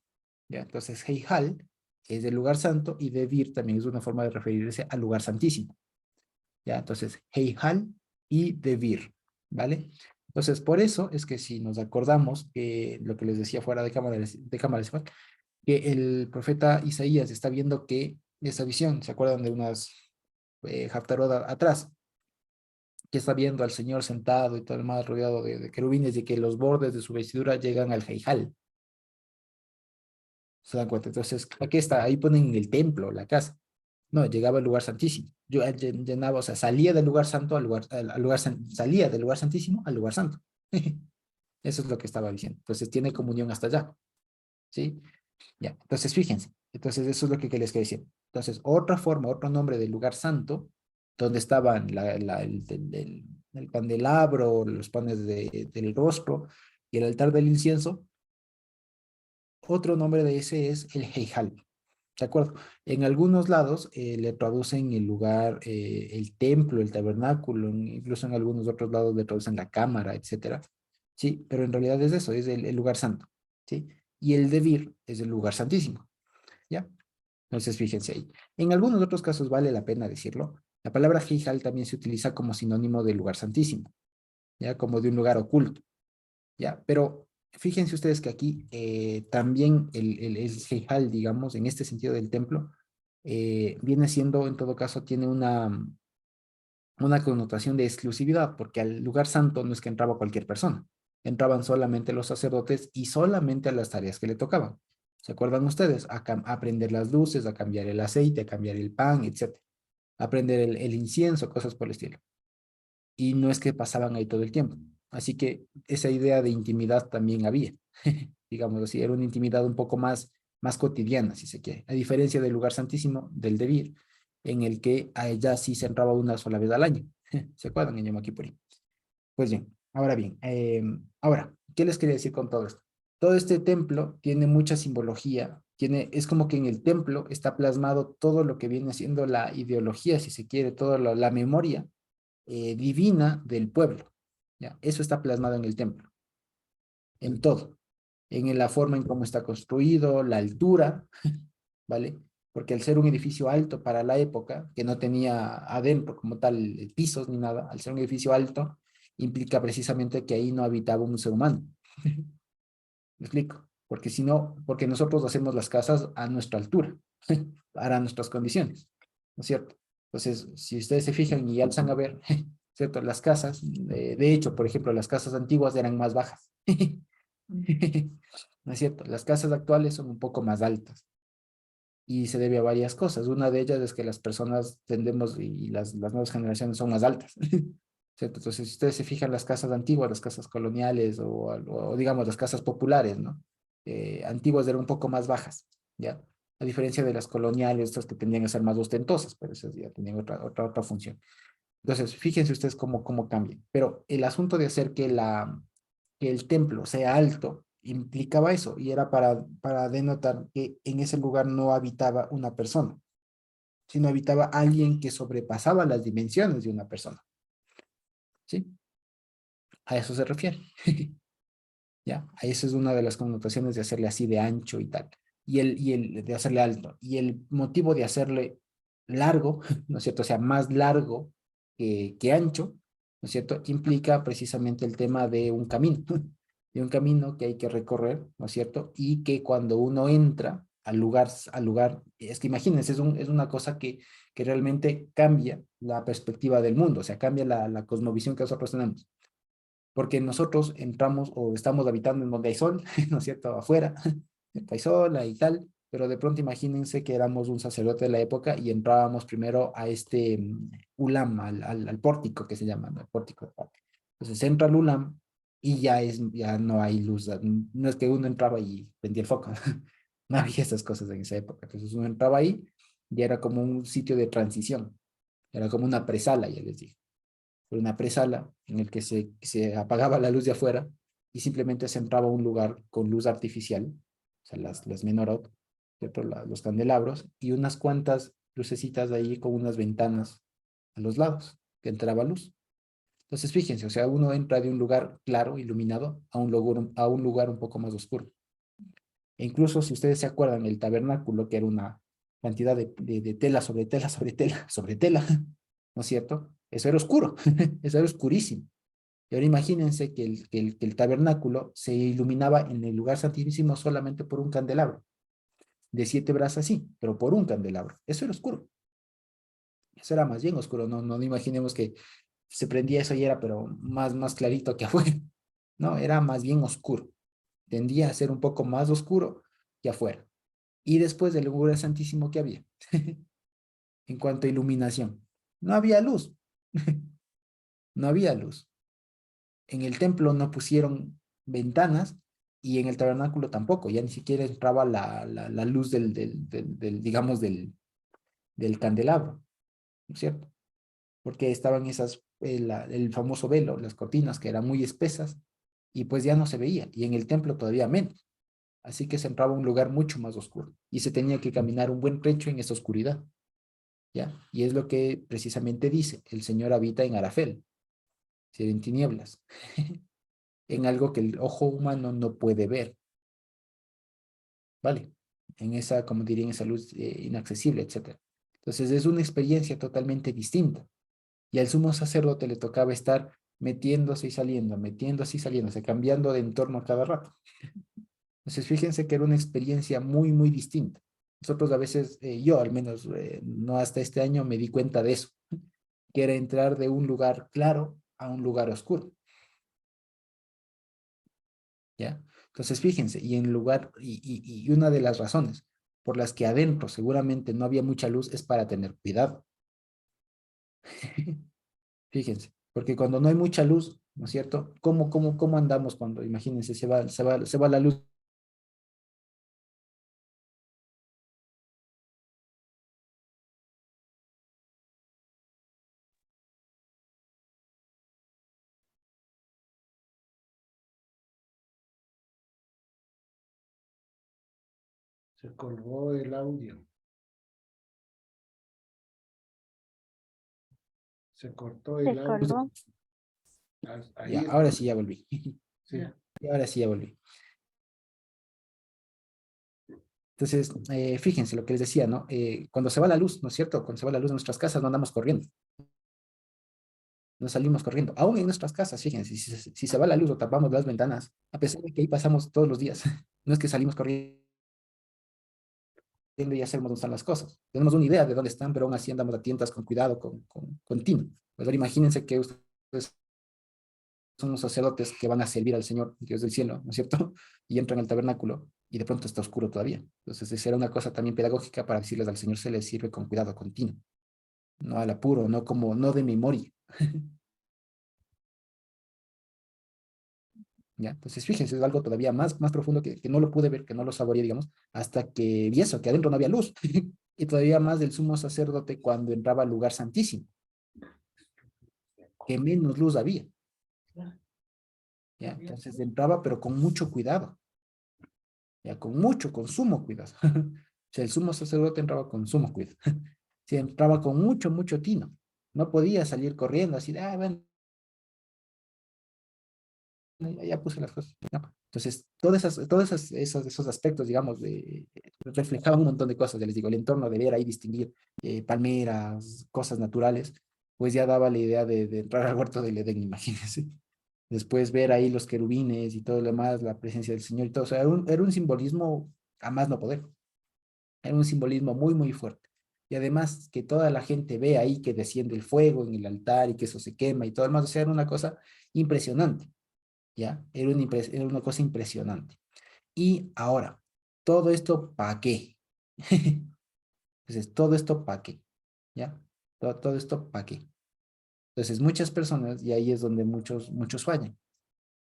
¿ya? Entonces, Heijal es el lugar santo y Debir también es una forma de referirse al lugar santísimo, ¿ya? Entonces, Heijal y Debir, ¿vale? Entonces, por eso es que si nos acordamos que lo que les decía fuera de cámara, que el profeta Isaías está viendo que esa visión, ¿se acuerdan de unas Haftarot atrás? Que está viendo al Señor sentado y todo el más rodeado de querubines y que los bordes de su vestidura llegan al Heijal. ¿Se dan cuenta? Entonces, aquí está, ahí ponen el templo, la casa. No, llegaba al lugar santísimo. Yo llenaba, o sea, salía del lugar santo salía del lugar santísimo al lugar santo. Eso es lo que estaba diciendo. Entonces tiene comunión hasta allá. ¿Sí? Ya, entonces fíjense, entonces eso es lo que les quería decir. Entonces, otra forma, otro nombre del lugar santo, donde estaban el candelabro, los panes del rostro y el altar del incienso, otro nombre de ese es el Heijal. ¿De acuerdo? En algunos lados le traducen el lugar, el templo, el tabernáculo, incluso en algunos otros lados le traducen la cámara, etcétera. Sí, pero en realidad es eso, es el lugar santo. ¿Sí? Y el Devir es el lugar santísimo. ¿Ya? Entonces, fíjense ahí. En algunos otros casos vale la pena decirlo. La palabra Heijal también se utiliza como sinónimo de lugar santísimo, ¿ya? Como de un lugar oculto, ¿ya? Pero fíjense ustedes que aquí también el Heijal, digamos, en este sentido del templo, viene siendo, en todo caso, tiene una connotación de exclusividad, porque al lugar santo no es que entraba cualquier persona, entraban solamente los sacerdotes y solamente a las tareas que le tocaban. ¿Se acuerdan ustedes? A prender las luces, a cambiar el aceite, a cambiar el pan, etc. A prender el incienso, cosas por el estilo. Y no es que pasaban ahí todo el tiempo. Así que esa idea de intimidad también había, digamos así, era una intimidad un poco más cotidiana, si se quiere, a diferencia del lugar santísimo, del Debir, en el que a ella sí se entraba una sola vez al año. ¿Se acuerdan en Yom Kippur? Pues bien, ahora, ¿qué les quería decir con todo esto? Todo este templo tiene mucha simbología, es como que en el templo está plasmado todo lo que viene siendo la ideología, si se quiere, toda la memoria divina del pueblo. ¿Ya? Eso está plasmado en el templo, en todo, en la forma en cómo está construido, la altura, ¿vale? Porque al ser un edificio alto para la época, que no tenía adentro como tal pisos ni nada, al ser un edificio alto, implica precisamente que ahí no habitaba un ser humano. ¿Me explico? Porque si no, porque nosotros hacemos las casas a nuestra altura, para nuestras condiciones, ¿no es cierto? Entonces, si ustedes se fijan y alzan a ver, ¿cierto? Las casas, de hecho, por ejemplo, las casas antiguas eran más bajas. ¿No es cierto? Las casas actuales son un poco más altas y se debe a varias cosas. Una de ellas es que las personas tendemos y las nuevas generaciones son más altas. ¿Cierto? Entonces, si ustedes se fijan, las casas antiguas, las casas coloniales o digamos las casas populares, ¿no? Antiguas eran un poco más bajas, ¿ya? A diferencia de las coloniales, estas que tendían a ser más ostentosas, pero esas ya tenían otra función. Entonces, fíjense ustedes cómo cambian. Pero el asunto de hacer que el templo sea alto implicaba eso, y era para denotar que en ese lugar no habitaba una persona, sino habitaba alguien que sobrepasaba las dimensiones de una persona. ¿Sí? A eso se refiere. ¿Ya? A eso es una de las connotaciones de hacerle así de ancho y tal. Y el de hacerle alto. Y el motivo de hacerle largo, ¿no es cierto? O sea, más largo que ancho, ¿no es cierto? Implica precisamente el tema de un camino, de un camino que hay que recorrer, ¿no es cierto? Y que cuando uno entra al lugar, es que imagínense, es una cosa que realmente cambia la perspectiva del mundo, o sea, cambia la cosmovisión que nosotros tenemos. porque nosotros entramos o estamos habitando en donde hay sol, ¿no es cierto? Afuera, hay sol y tal, pero de pronto imagínense que éramos un sacerdote de la época y entrábamos primero a este ulam, al pórtico que se llama, ¿no? El pórtico de patio. Entonces entra al ulam y ya no hay luz, no es que uno entraba y prendía el foco, no había esas cosas en esa época. Entonces uno entraba ahí y era como un sitio de transición, era como una presala, ya les dije, una presala en el que se apagaba la luz de afuera y simplemente se entraba a un lugar con luz artificial, o sea, las menorot, ¿cierto? Los candelabros, y unas cuantas lucecitas de ahí con unas ventanas a los lados, que entraba luz. Entonces, fíjense, o sea, uno entra de un lugar claro, iluminado, a un lugar un poco más oscuro. E incluso, si ustedes se acuerdan, el tabernáculo, que era una cantidad de tela sobre tela sobre tela sobre tela, ¿no es cierto? Eso era oscuro, eso era oscurísimo. Y ahora imagínense que el tabernáculo se iluminaba en el lugar santísimo solamente por un candelabro, de 7 brazas sí, pero por un candelabro. Eso era oscuro. Eso era más bien oscuro. No imaginemos que se prendía eso y era, pero más clarito que afuera. No, era más bien oscuro. Tendía a ser un poco más oscuro que afuera. Y después del lugar santísimo que había, en cuanto a iluminación, no había luz. No había luz. En el templo no pusieron ventanas y en el tabernáculo tampoco, ya ni siquiera entraba la luz digamos, del candelabro, ¿no es cierto? Porque estaban el famoso velo, las cortinas que eran muy espesas y pues ya no se veía, y en el templo todavía menos. Así que se entraba a un lugar mucho más oscuro y se tenía que caminar un buen trecho en esa oscuridad, ¿ya? Y es lo que precisamente dice, el Señor habita en Arafel, en tinieblas. En algo que el ojo humano no puede ver, ¿vale? En esa, como diría, en esa luz inaccesible, etc. Entonces es una experiencia totalmente distinta. Y al sumo sacerdote le tocaba estar metiéndose y saliéndose, cambiando de entorno cada rato. Entonces fíjense que era una experiencia muy distinta. Nosotros a veces, yo al menos, no hasta este año me di cuenta de eso, que era entrar de un lugar claro a un lugar oscuro. ¿Ya? Entonces, fíjense, y una de las razones por las que adentro seguramente no había mucha luz es para tener cuidado. Fíjense, porque cuando no hay mucha luz, ¿no es cierto? ¿Cómo andamos cuando, imagínense, se va la luz? Se colgó el audio. Se cortó Se el audio. colgó. Ya, Ahí ahora está. sí ya volví. Sí. Y ahora sí ya volví. Entonces, fíjense lo que les decía, ¿no? Cuando se va la luz, ¿no es cierto? Cuando se va la luz en nuestras casas, no andamos corriendo. No salimos corriendo. Aún en nuestras casas, fíjense, si se va la luz o tapamos las ventanas, a pesar de que ahí pasamos todos los días, no es que salimos corriendo y ya sabemos dónde están las cosas. Tenemos una idea de dónde están, pero aún así andamos a tientas con cuidado, con tino. Pues ahora imagínense que ustedes son los sacerdotes que van a servir al Señor, Dios del cielo, ¿no es cierto? Y entran al tabernáculo y de pronto está oscuro todavía. Entonces, esa era una cosa también pedagógica para decirles al Señor se les sirve con cuidado, con tino. No al apuro, no de memoria. ¿Ya? Entonces, fíjense, es algo todavía más profundo que no lo pude ver, que no lo saboreé, digamos, hasta que vi eso, que adentro no había luz. Y todavía más del sumo sacerdote cuando entraba al lugar santísimo, que menos luz había. ¿Ya? Entonces entraba, pero con mucho cuidado. Ya, con sumo cuidado. O sea, el sumo sacerdote entraba con sumo cuidado. Sí, entraba con mucho tino. No podía salir corriendo así de, bueno, ya puse las cosas. No. Entonces, esos aspectos, digamos, reflejaban un montón de cosas. Ya les digo, el entorno de ver ahí distinguir palmeras, cosas naturales, pues ya daba la idea de entrar al huerto del Edén, imagínense. Después ver ahí los querubines y todo lo demás, la presencia del Señor y todo. O sea, era un simbolismo a más no poder. Era un simbolismo muy fuerte. Y además que toda la gente ve ahí que desciende el fuego en el altar y que eso se quema y todo lo demás. O sea, era una cosa impresionante. ¿ya? Era una cosa impresionante. Y ahora, ¿todo esto para qué? Entonces, ¿todo esto para qué? ¿Ya? Todo esto para qué. Entonces, muchas personas, y ahí es donde muchos fallan.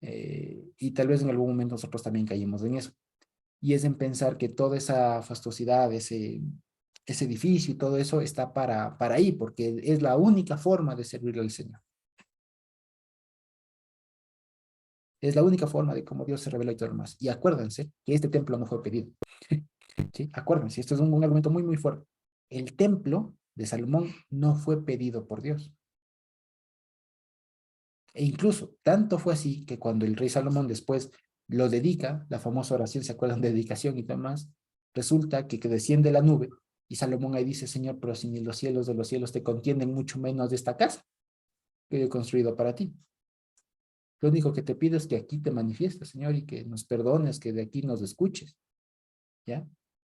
Y tal vez en algún momento nosotros también caímos en eso. Y es en pensar que toda esa fastuosidad, ese edificio y todo eso está para ahí, porque es la única forma de servirle al Señor. Es la única forma de cómo Dios se revela y todo lo demás. Y acuérdense que este templo no fue pedido. ¿Sí? Acuérdense, esto es un argumento muy, muy fuerte. El templo de Salomón no fue pedido por Dios. E incluso, tanto fue así que cuando el rey Salomón después lo dedica, la famosa oración, ¿se acuerdan de dedicación y demás? Resulta que desciende la nube y Salomón ahí dice, Señor, pero si ni los cielos de los cielos te contienen, mucho menos de esta casa que yo he construido para ti. Lo único que te pido es que aquí te manifiestes, Señor, y que nos perdones, que de aquí nos escuches, ¿ya?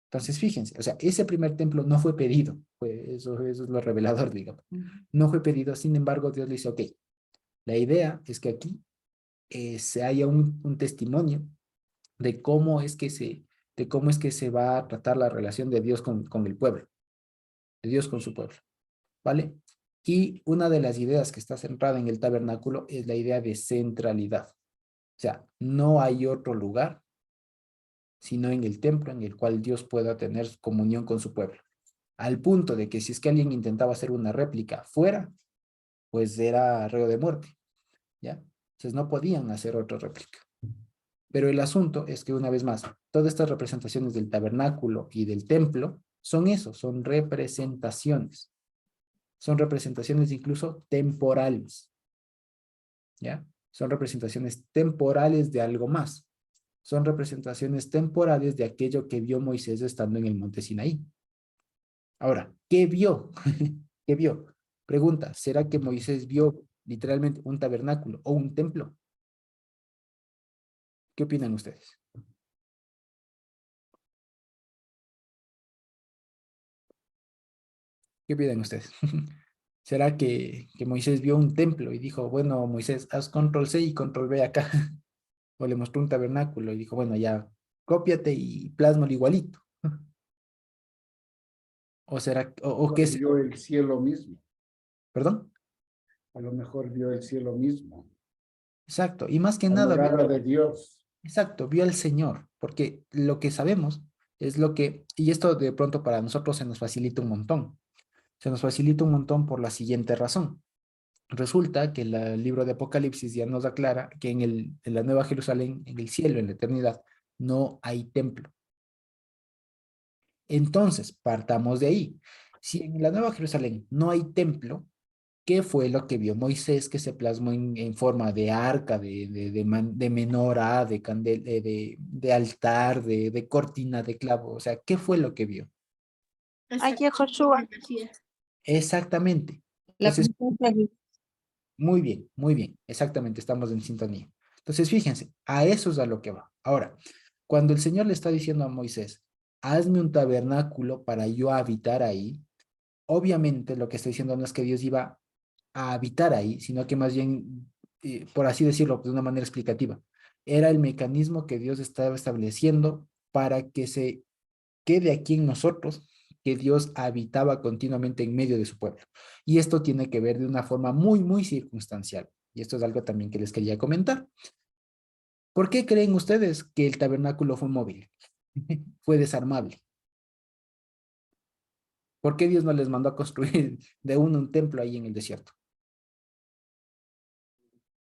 Entonces, fíjense, o sea, ese primer templo no fue pedido, eso es lo revelador, digamos. No fue pedido, sin embargo, Dios le dice, ok, la idea es que aquí se haya un testimonio de cómo es que se va a tratar la relación de Dios con el pueblo, de Dios con su pueblo, ¿vale? Y una de las ideas que está centrada en el tabernáculo es la idea de centralidad. O sea, no hay otro lugar sino en el templo en el cual Dios pueda tener comunión con su pueblo. Al punto de que si es que alguien intentaba hacer una réplica fuera, pues era reo de muerte, ¿ya? Entonces no podían hacer otra réplica. Pero el asunto es que, una vez más, todas estas representaciones del tabernáculo y del templo son eso, son representaciones. Son representaciones incluso temporales, ¿ya? Son representaciones temporales de algo más. Son representaciones temporales de aquello que vio Moisés estando en el monte Sinaí. Ahora, ¿qué vio? ¿Qué vio? Pregunta, ¿será que Moisés vio literalmente un tabernáculo o un templo? ¿Qué opinan ustedes? ¿Qué opinan ustedes? ¿Será que Moisés vio un templo y dijo, bueno, Moisés, haz control C y control V acá? O le mostró un tabernáculo y dijo, bueno, ya, cópiate y plásmalo igualito. ¿O será, o qué sé? Vio el cielo mismo. ¿Perdón? A lo mejor vio el cielo mismo. Exacto. Y más que La nada, morada de Dios. exacto, vio al Señor, porque lo que sabemos es lo que, y esto de pronto para nosotros se nos facilita un montón. Se nos facilita un montón por la siguiente razón. Resulta que el libro de Apocalipsis ya nos aclara que en la Nueva Jerusalén, en el cielo, en la eternidad, no hay templo. Entonces, partamos de ahí. Si en la Nueva Jerusalén no hay templo, ¿qué fue lo que vio Moisés que se plasmó en forma de arca, de menorá, de altar, de cortina de clavo? O sea, ¿qué fue lo que vio? Ay, Joshua. Exactamente. La Entonces, pregunta muy bien, exactamente, estamos en sintonía. Entonces, fíjense, a eso es a lo que va. Ahora, cuando el Señor le está diciendo a Moisés, hazme un tabernáculo para yo habitar ahí, obviamente lo que está diciendo no es que Dios iba a habitar ahí, sino que más bien, por así decirlo de una manera explicativa, era el mecanismo que Dios estaba estableciendo para que se quede aquí en nosotros que Dios habitaba continuamente en medio de su pueblo. Y esto tiene que ver de una forma muy, muy circunstancial. Y esto es algo también que les quería comentar. ¿Por qué creen ustedes que el tabernáculo fue móvil? Fue desarmable. ¿Por qué Dios no les mandó a construir de uno un templo ahí en el desierto?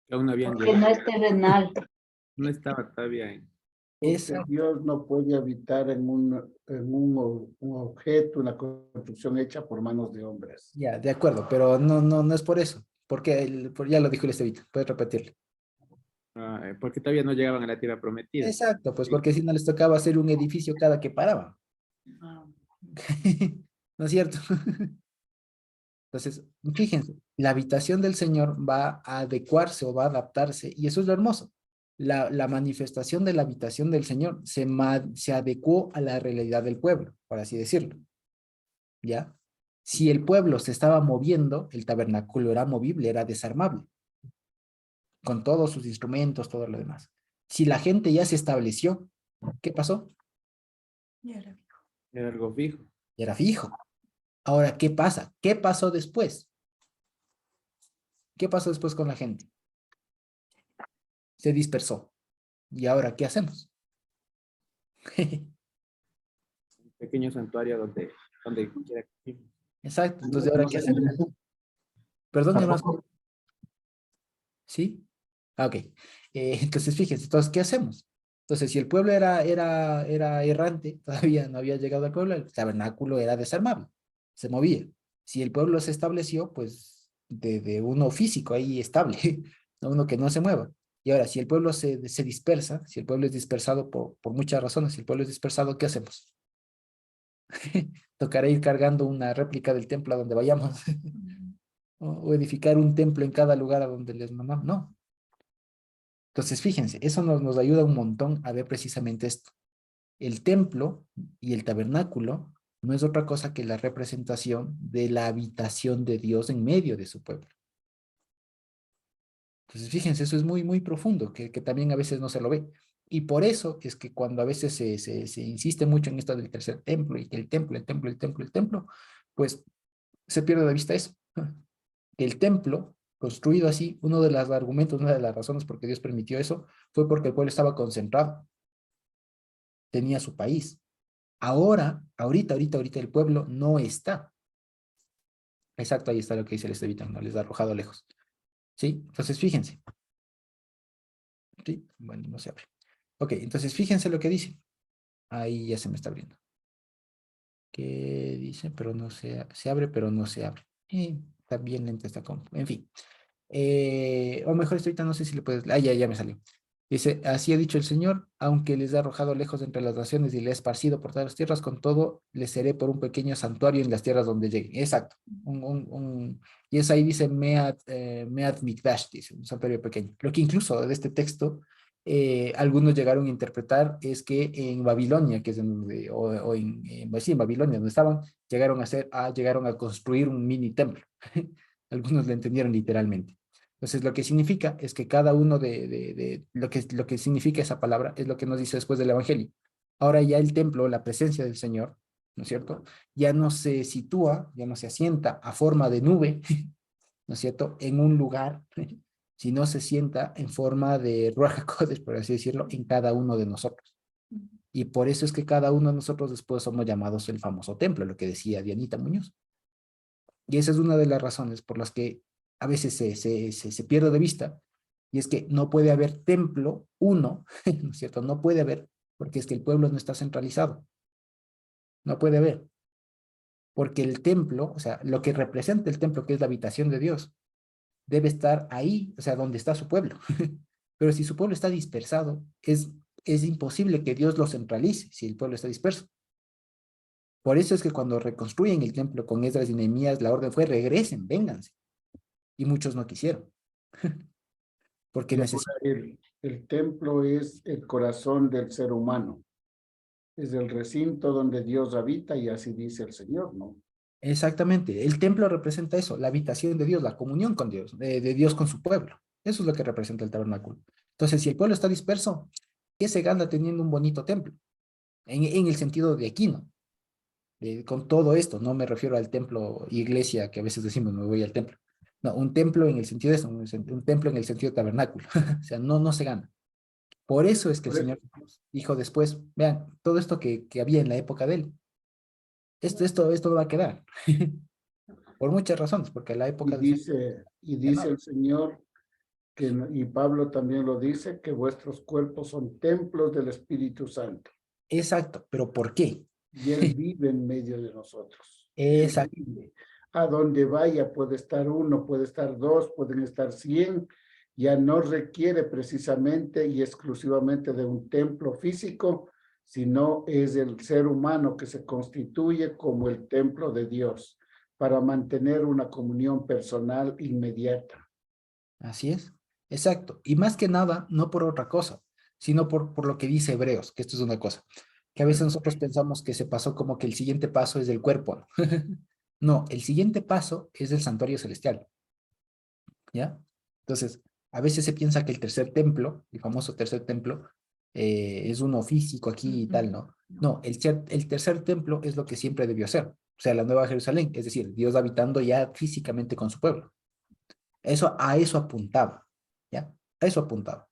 Que aún no habían Porque no llegado, es terrenal. no estaba todavía en... Porque Esa, Dios no puede habitar un objeto, una construcción hecha por manos de hombres. ya, de acuerdo, pero no es por eso. Porque ya lo dijo el Estevita, puedes repetirlo. porque todavía no llegaban a la tierra prometida. Exacto, pues Sí. porque si no les tocaba hacer un edificio cada que paraban. ¿No es cierto? Entonces, fíjense, la habitación del Señor va a adecuarse o va a adaptarse, y eso es lo hermoso. La manifestación de la habitación del Señor se adecuó a la realidad del pueblo, por así decirlo. ¿Ya? Si el pueblo se estaba moviendo, el tabernáculo era movible, era desarmable. con todos sus instrumentos, todo lo demás. Si la gente ya se estableció, ¿qué pasó? Era algo fijo. Era fijo. Ahora, ¿qué pasa? ¿Qué pasó después? ¿Qué pasó después con la gente? Se dispersó. ¿Y ahora qué hacemos? Un pequeño santuario donde quiera que esté. Exacto. Entonces, ¿ahora qué hacemos? Perdón, hermano. ¿Sí? Ah, ok. Entonces, fíjense, entonces, ¿qué hacemos? Entonces, si el pueblo era errante, todavía no había llegado al pueblo, el tabernáculo era desarmable, se movía. Si el pueblo se estableció, pues, de uno físico ahí estable, no uno que no se mueva. Y ahora, si el pueblo se dispersa, si el pueblo es dispersado por muchas razones, si el pueblo es dispersado, ¿qué hacemos? Tocará ir cargando una réplica del templo a donde vayamos, o edificar un templo en cada lugar a donde les mandamos. No. Entonces, fíjense, eso nos ayuda un montón a ver precisamente esto. El templo y el tabernáculo no es otra cosa que la representación de la habitación de Dios en medio de su pueblo. Entonces, fíjense, eso es muy, muy profundo, que también a veces no se lo ve. Y por eso es que cuando a veces se insiste mucho en esto del tercer templo, y que el templo, pues se pierde de vista eso. Que el templo, construido así, uno de los argumentos, una de las razones por que Dios permitió eso, fue porque el pueblo estaba concentrado, tenía su país. Ahorita el pueblo no está. Exacto, ahí está lo que dice el estevita, no les ha arrojado lejos. ¿Sí? Entonces, fíjense. ¿Sí? Bueno, no se abre. Ok, entonces fíjense lo que dice. Ahí ya se me está abriendo. ¿Qué dice? Pero no se abre, pero no se abre. Está bien lenta esta compu. En fin. O mejor esto ahorita no sé si le puedes... Ah, ya me salió. Dice, así ha dicho el Señor, aunque les ha arrojado lejos entre las naciones y les ha esparcido por todas las tierras, con todo les seré por un pequeño santuario en las tierras donde lleguen. Exacto. Y eso ahí dice Meat Mikdash, dice, un santuario pequeño. Lo que incluso de este texto, algunos llegaron a interpretar es que en Babilonia, que es en donde, pues sí, en Babilonia, donde estaban, llegaron a construir un mini templo. Algunos lo entendieron literalmente. Entonces, lo que significa es que cada uno de lo que significa esa palabra es lo que nos dice después del Evangelio. Ahora ya el templo, la presencia del Señor, ¿no es cierto? Ya no se sitúa, ya no se asienta a forma de nube, ¿no es cierto? En un lugar, sino se sienta en forma de Ruach HaKodesh, por así decirlo, en cada uno de nosotros. Y por eso es que cada uno de nosotros después somos llamados el famoso templo, lo que decía Dianita Muñoz. Y esa es una de las razones por las que a veces se pierde de vista, y es que no puede haber templo uno, ¿no es cierto? No puede haber, porque es que el pueblo no está centralizado. No puede haber. Porque el templo, o sea, lo que representa el templo, que es la habitación de Dios, debe estar ahí, o sea, donde está su pueblo. Pero si su pueblo está dispersado, es imposible que Dios lo centralice si el pueblo está disperso. Por eso es que cuando reconstruyen el templo con Esdras y Nehemías, la orden fue: regresen, vénganse. Y muchos no quisieron. Porque Y ahora necesitan. el templo es el corazón del ser humano. Es el recinto donde Dios habita y así dice el Señor, ¿no? Exactamente. El templo representa eso, la habitación de Dios, la comunión con Dios, de Dios con su pueblo. Eso es lo que representa el tabernáculo. Entonces, si el pueblo está disperso, ¿qué se gana teniendo un bonito templo? En el sentido de aquí, ¿no? Con todo esto, no me refiero al templo iglesia que a veces decimos, me voy al templo. No, un templo en el sentido de eso, un templo en el sentido tabernáculo. O sea, no se gana. Por eso es que el Por Señor dijo después, vean, todo esto que había en la época de él, esto va a quedar. Por muchas razones, porque la época del Señor y ya dice no. el Señor y Pablo también lo dice, que vuestros cuerpos son templos del Espíritu Santo. Exacto, pero ¿por qué? Y Él vive en medio de nosotros. Él Exacto, vive. A donde vaya puede estar uno, puede estar dos, pueden estar 100. Ya no requiere precisamente y exclusivamente de un templo físico, sino es el ser humano que se constituye como el templo de Dios para mantener una comunión personal inmediata. así es, exacto. Y más que nada, no por otra cosa, sino por lo que dice Hebreos, que esto es una cosa, que a veces nosotros pensamos que se pasó como que el siguiente paso es del cuerpo, ¿no? No, el siguiente paso es del santuario celestial, ¿ya? Entonces, A veces se piensa que el tercer templo, el famoso tercer templo, es uno físico aquí y tal, ¿no? No, el tercer templo es lo que siempre debió ser, o sea, la Nueva Jerusalén, es decir, Dios habitando ya físicamente con su pueblo. A eso apuntaba, ¿ya? A eso apuntaba.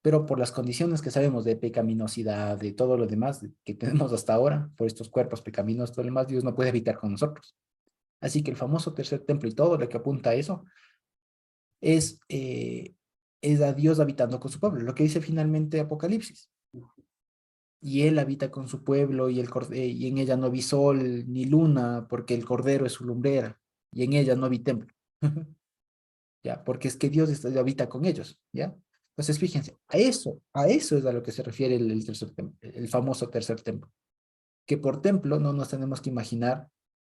Pero por las condiciones que sabemos de pecaminosidad, de todo lo demás que tenemos hasta ahora, por estos cuerpos pecaminosos, todo lo demás, Dios no puede habitar con nosotros. Así que el famoso tercer templo y todo lo que apunta a eso es, eh, es a Dios habitando con su pueblo, lo que dice finalmente Apocalipsis. Y él habita con su pueblo y en ella no vi sol ni luna, porque el cordero es su lumbrera, y en ella no vi templo. ¿Ya? Porque es que Dios habita con ellos, ¿ya? Entonces, fíjense, a eso es a lo que se refiere el tercer templo, el famoso tercer templo. Que por templo no nos tenemos que imaginar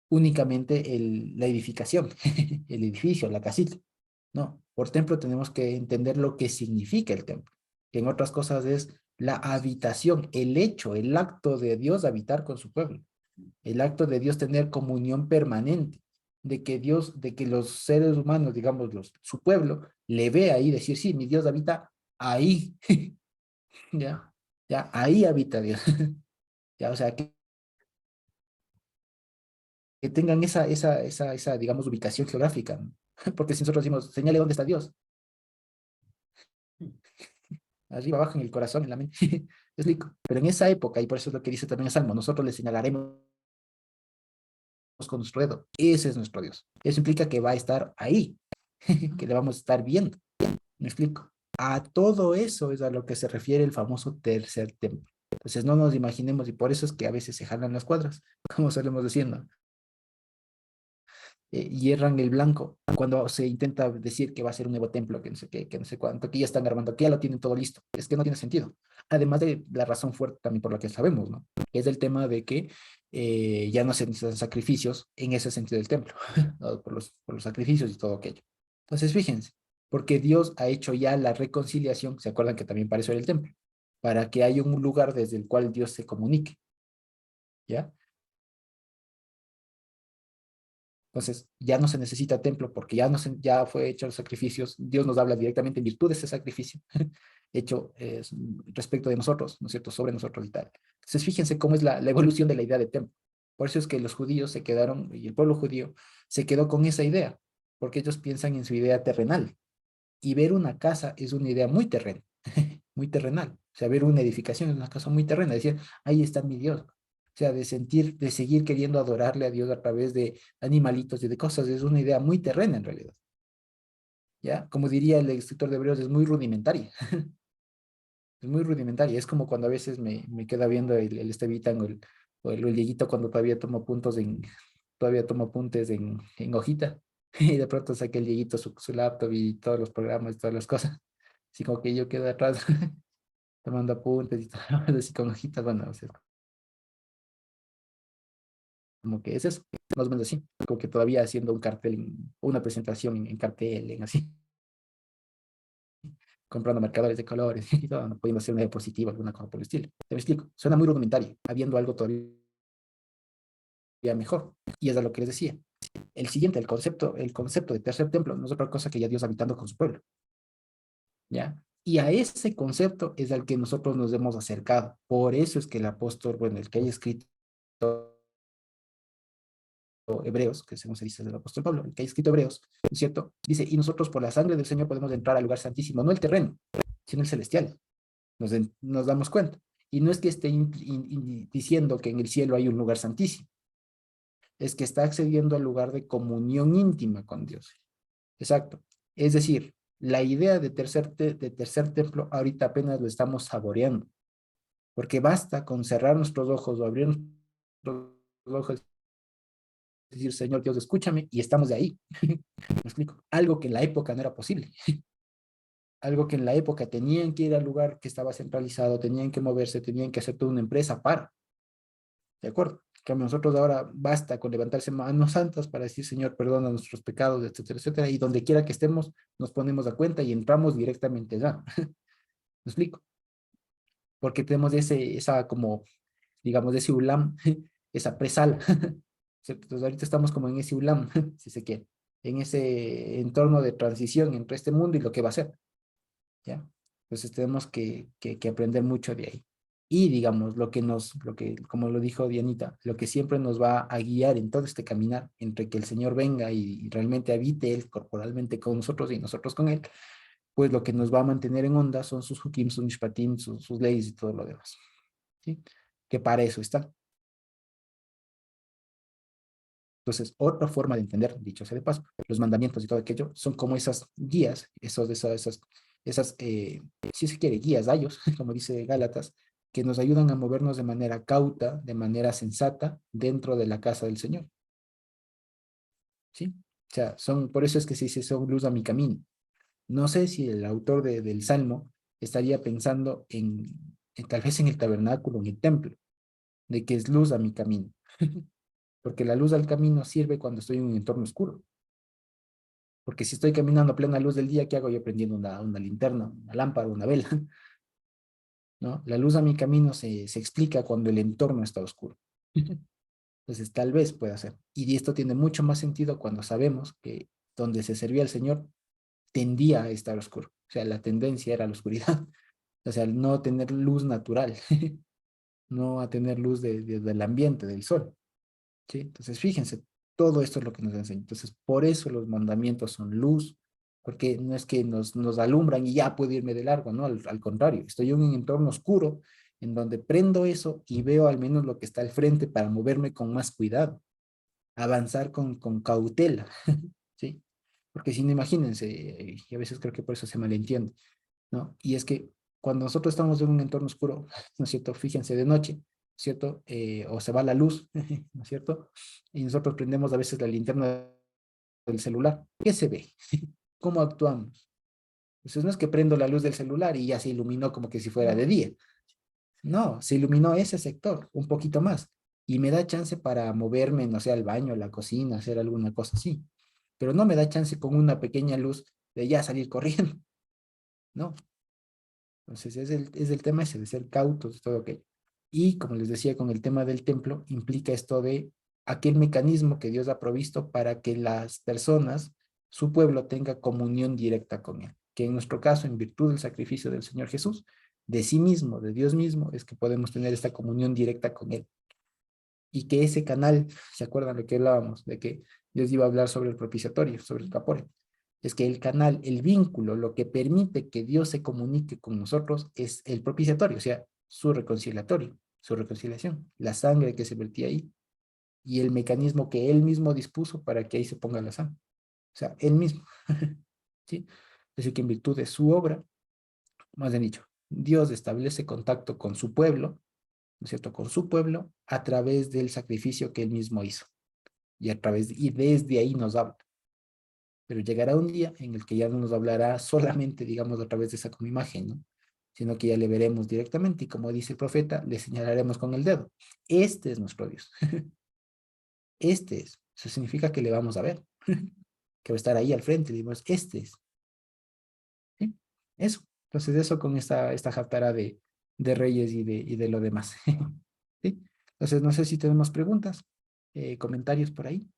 únicamente la edificación, el edificio, la casita. No, por templo tenemos que entender lo que significa el templo, que en otras cosas es la habitación, el hecho, el acto de Dios habitar con su pueblo, el acto de Dios tener comunión permanente, de que los seres humanos, digamos, su pueblo, le ve ahí, decir, sí, mi Dios habita ahí, ya, ya, ahí habita Dios, ya, o sea, que tengan esa, digamos, ubicación geográfica, ¿no? Porque si nosotros decimos, señale dónde está Dios, arriba, abajo, en el corazón, en la mente, es rico. Pero en esa época, y por eso es lo que dice también el Salmo, nosotros le señalaremos con nuestro dedo, ese es nuestro Dios. Eso implica que va a estar ahí, que le vamos a estar viendo. ¿Me explico? A todo eso es a lo que se refiere el famoso tercer templo. Entonces no nos imaginemos, y por eso es que a veces se jalan las cuadras, como solemos decir, ¿no? Hierran el blanco cuando se intenta decir que va a ser un nuevo templo, que no sé qué, que no sé cuánto, que ya están armando, que ya lo tienen todo listo. Es que no tiene sentido. Además de la razón fuerte también por la que sabemos, ¿no? Es el tema de que ya no se necesitan sacrificios en ese sentido del templo, ¿no? Por los sacrificios y todo aquello. Entonces, fíjense, porque Dios ha hecho ya la reconciliación, ¿se acuerdan que también para eso era el templo? Para que haya un lugar desde el cual Dios se comunique, ¿ya? Entonces, ya no se necesita templo porque ya fue hecho los sacrificios. Dios nos habla directamente en virtud de ese sacrificio hecho respecto de nosotros, ¿no es cierto? Sobre nosotros y tal. Entonces, fíjense cómo es la evolución de la idea de templo. Por eso es que los judíos se quedaron, y el pueblo judío se quedó con esa idea, porque ellos piensan en su idea terrenal. Y ver una casa es una idea muy terrena, muy terrenal. O sea, ver una edificación es una cosa muy terrena. Decir, ahí está mi Dios. O sea, de seguir queriendo adorarle a Dios a través de animalitos y de cosas, es una idea muy terrena en realidad. ¿Ya? Como diría el escritor de Hebreos, es muy rudimentaria. Es muy rudimentaria. Es como cuando a veces me queda viendo el Estevitan o el Dieguito cuando todavía toma apuntes en hojita. Y de pronto saca el Dieguito su laptop y todos los programas, todas las cosas. Así como que yo quedo atrás tomando apuntes y todo, así con hojitas. Bueno, o sea, como que es eso, más o menos así, como que todavía haciendo un cartel, una presentación en cartel, en así, comprando marcadores de colores y todo, no pudiendo hacer una diapositiva, alguna cosa por el estilo. Te me explico, suena muy rudimentario, habiendo algo todavía mejor. Y es a lo que les decía. El siguiente, el concepto de tercer templo, no es otra cosa que ya Dios habitando con su pueblo. ¿Ya? Y a ese concepto es al que nosotros nos hemos acercado. Por eso es que el apóstol, bueno, el que haya escrito Hebreos, que según se dice del apóstol Pablo, el que ha escrito Hebreos, ¿no es cierto? Dice, y nosotros por la sangre del Señor podemos entrar al lugar santísimo, no el terreno, sino el celestial. Nos damos cuenta. Y no es que esté diciendo que en el cielo hay un lugar santísimo, es que está accediendo al lugar de comunión íntima con Dios. Exacto. Es decir, la idea de tercer templo ahorita apenas lo estamos saboreando, porque basta con cerrar nuestros ojos o abrir nuestros ojos decir, Señor Dios, escúchame, y estamos de ahí. ¿Me explico? Algo que en la época no era posible. Algo que en la época tenían que ir al lugar que estaba centralizado, tenían que moverse, tenían que hacer toda una empresa para. ¿De acuerdo? Que nosotros ahora basta con levantarse manos santas para decir, Señor, perdona nuestros pecados, etcétera, etcétera, y donde quiera que estemos, nos ponemos a cuenta y entramos directamente ya. ¿Me explico? Porque tenemos esa como, digamos, ese ulam, esa presala. Entonces ahorita estamos como en ese ulam, si se quiere, en ese entorno de transición entre este mundo y lo que va a ser, ¿ya? Entonces tenemos que aprender mucho de ahí. Y digamos, como lo dijo Dianita, lo que siempre nos va a guiar en todo este caminar, entre que el Señor venga y realmente habite Él corporalmente con nosotros y nosotros con Él, pues lo que nos va a mantener en onda son sus hukim, sus mishpatim, sus leyes y todo lo demás, ¿sí? Que para eso está. Entonces, otra forma de entender, dicho sea de paso, los mandamientos y todo aquello, son como esas guías, si se quiere, guías, ayos, como dice Gálatas, que nos ayudan a movernos de manera cauta, de manera sensata, dentro de la casa del Señor. ¿Sí? O sea, por eso es que se dice, son luz a mi camino. No sé si el autor del Salmo estaría pensando tal vez en el tabernáculo, en el templo, de que es luz a mi camino. Porque la luz al camino sirve cuando estoy en un entorno oscuro. Porque si estoy caminando a plena luz del día, ¿qué hago yo prendiendo una linterna, una lámpara, una vela? ¿No? La luz a mi camino se explica cuando el entorno está oscuro. Entonces, tal vez pueda ser. Y esto tiene mucho más sentido cuando sabemos que donde se servía el Señor tendía a estar oscuro. O sea, la tendencia era la oscuridad. O sea, al no tener luz natural, no a tener luz del ambiente, del sol. ¿Sí? Entonces, fíjense, todo esto es lo que nos enseña. Entonces, por eso los mandamientos son luz, porque no es que nos alumbran y ya puedo irme de largo, ¿no? Al contrario, estoy en un entorno oscuro en donde prendo eso y veo al menos lo que está al frente para moverme con más cuidado, avanzar con cautela, ¿sí? Porque si no, imagínense, y a veces creo que por eso se malentiende, ¿no? Y es que cuando nosotros estamos en un entorno oscuro, ¿no es cierto? Fíjense de noche, ¿cierto? O se va la luz, ¿no es cierto? Y nosotros prendemos a veces la linterna del celular. ¿Qué se ve? ¿Cómo actuamos? Entonces no es que prendo la luz del celular y ya se iluminó como que si fuera de día. No, se iluminó ese sector un poquito más y me da chance para moverme, no sé, al baño, a la cocina, hacer alguna cosa así. Pero no me da chance con una pequeña luz de ya salir corriendo. No, entonces es el tema ese de ser cautos, todo aquello. Y como les decía, con el tema del templo, implica esto de aquel mecanismo que Dios ha provisto para que las personas, su pueblo, tenga comunión directa con Él. Que en nuestro caso, en virtud del sacrificio del Señor Jesús, de sí mismo, de Dios mismo, es que podemos tener esta comunión directa con Él. Y que ese canal, ¿se acuerdan de que hablábamos? De que Dios iba a hablar sobre el propiciatorio, sobre el capore. Es que el canal, el vínculo, lo que permite que Dios se comunique con nosotros es el propiciatorio, o sea, su reconciliatorio, su reconciliación, la sangre que se vertía ahí y el mecanismo que Él mismo dispuso para que ahí se ponga la sangre. O sea, Él mismo. ¿Sí? Así que en virtud de su obra, más bien dicho, Dios establece contacto con su pueblo, ¿no es cierto? Con su pueblo a través del sacrificio que Él mismo hizo. Y desde ahí nos habla. Pero llegará un día en el que ya no nos hablará solamente, digamos, a través de esa como imagen, ¿no? Sino que ya le veremos directamente y como dice el profeta, le señalaremos con el dedo. Este es nuestro Dios. Este es. Eso significa que le vamos a ver. Que va a estar ahí al frente. Digamos, este es. ¿Sí? Eso. Entonces, eso con esta japtara de reyes y de lo demás. ¿Sí? Entonces, no sé si tenemos preguntas, comentarios por ahí.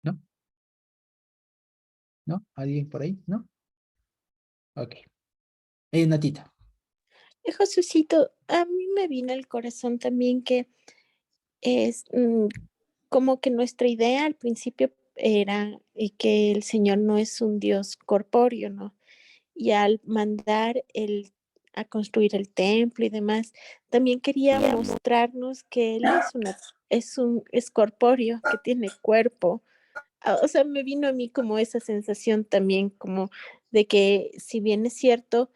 ¿No? ¿No? ¿Alguien por ahí? ¿No? Ok. Natita. Josucito, a mí me vino al corazón también que es como que nuestra idea al principio era que el Señor no es un Dios corpóreo, ¿no? Y al mandar a construir el templo y demás, también quería mostrarnos que Él es corpóreo, que tiene cuerpo. O sea, me vino a mí como esa sensación también, como de que si bien es cierto,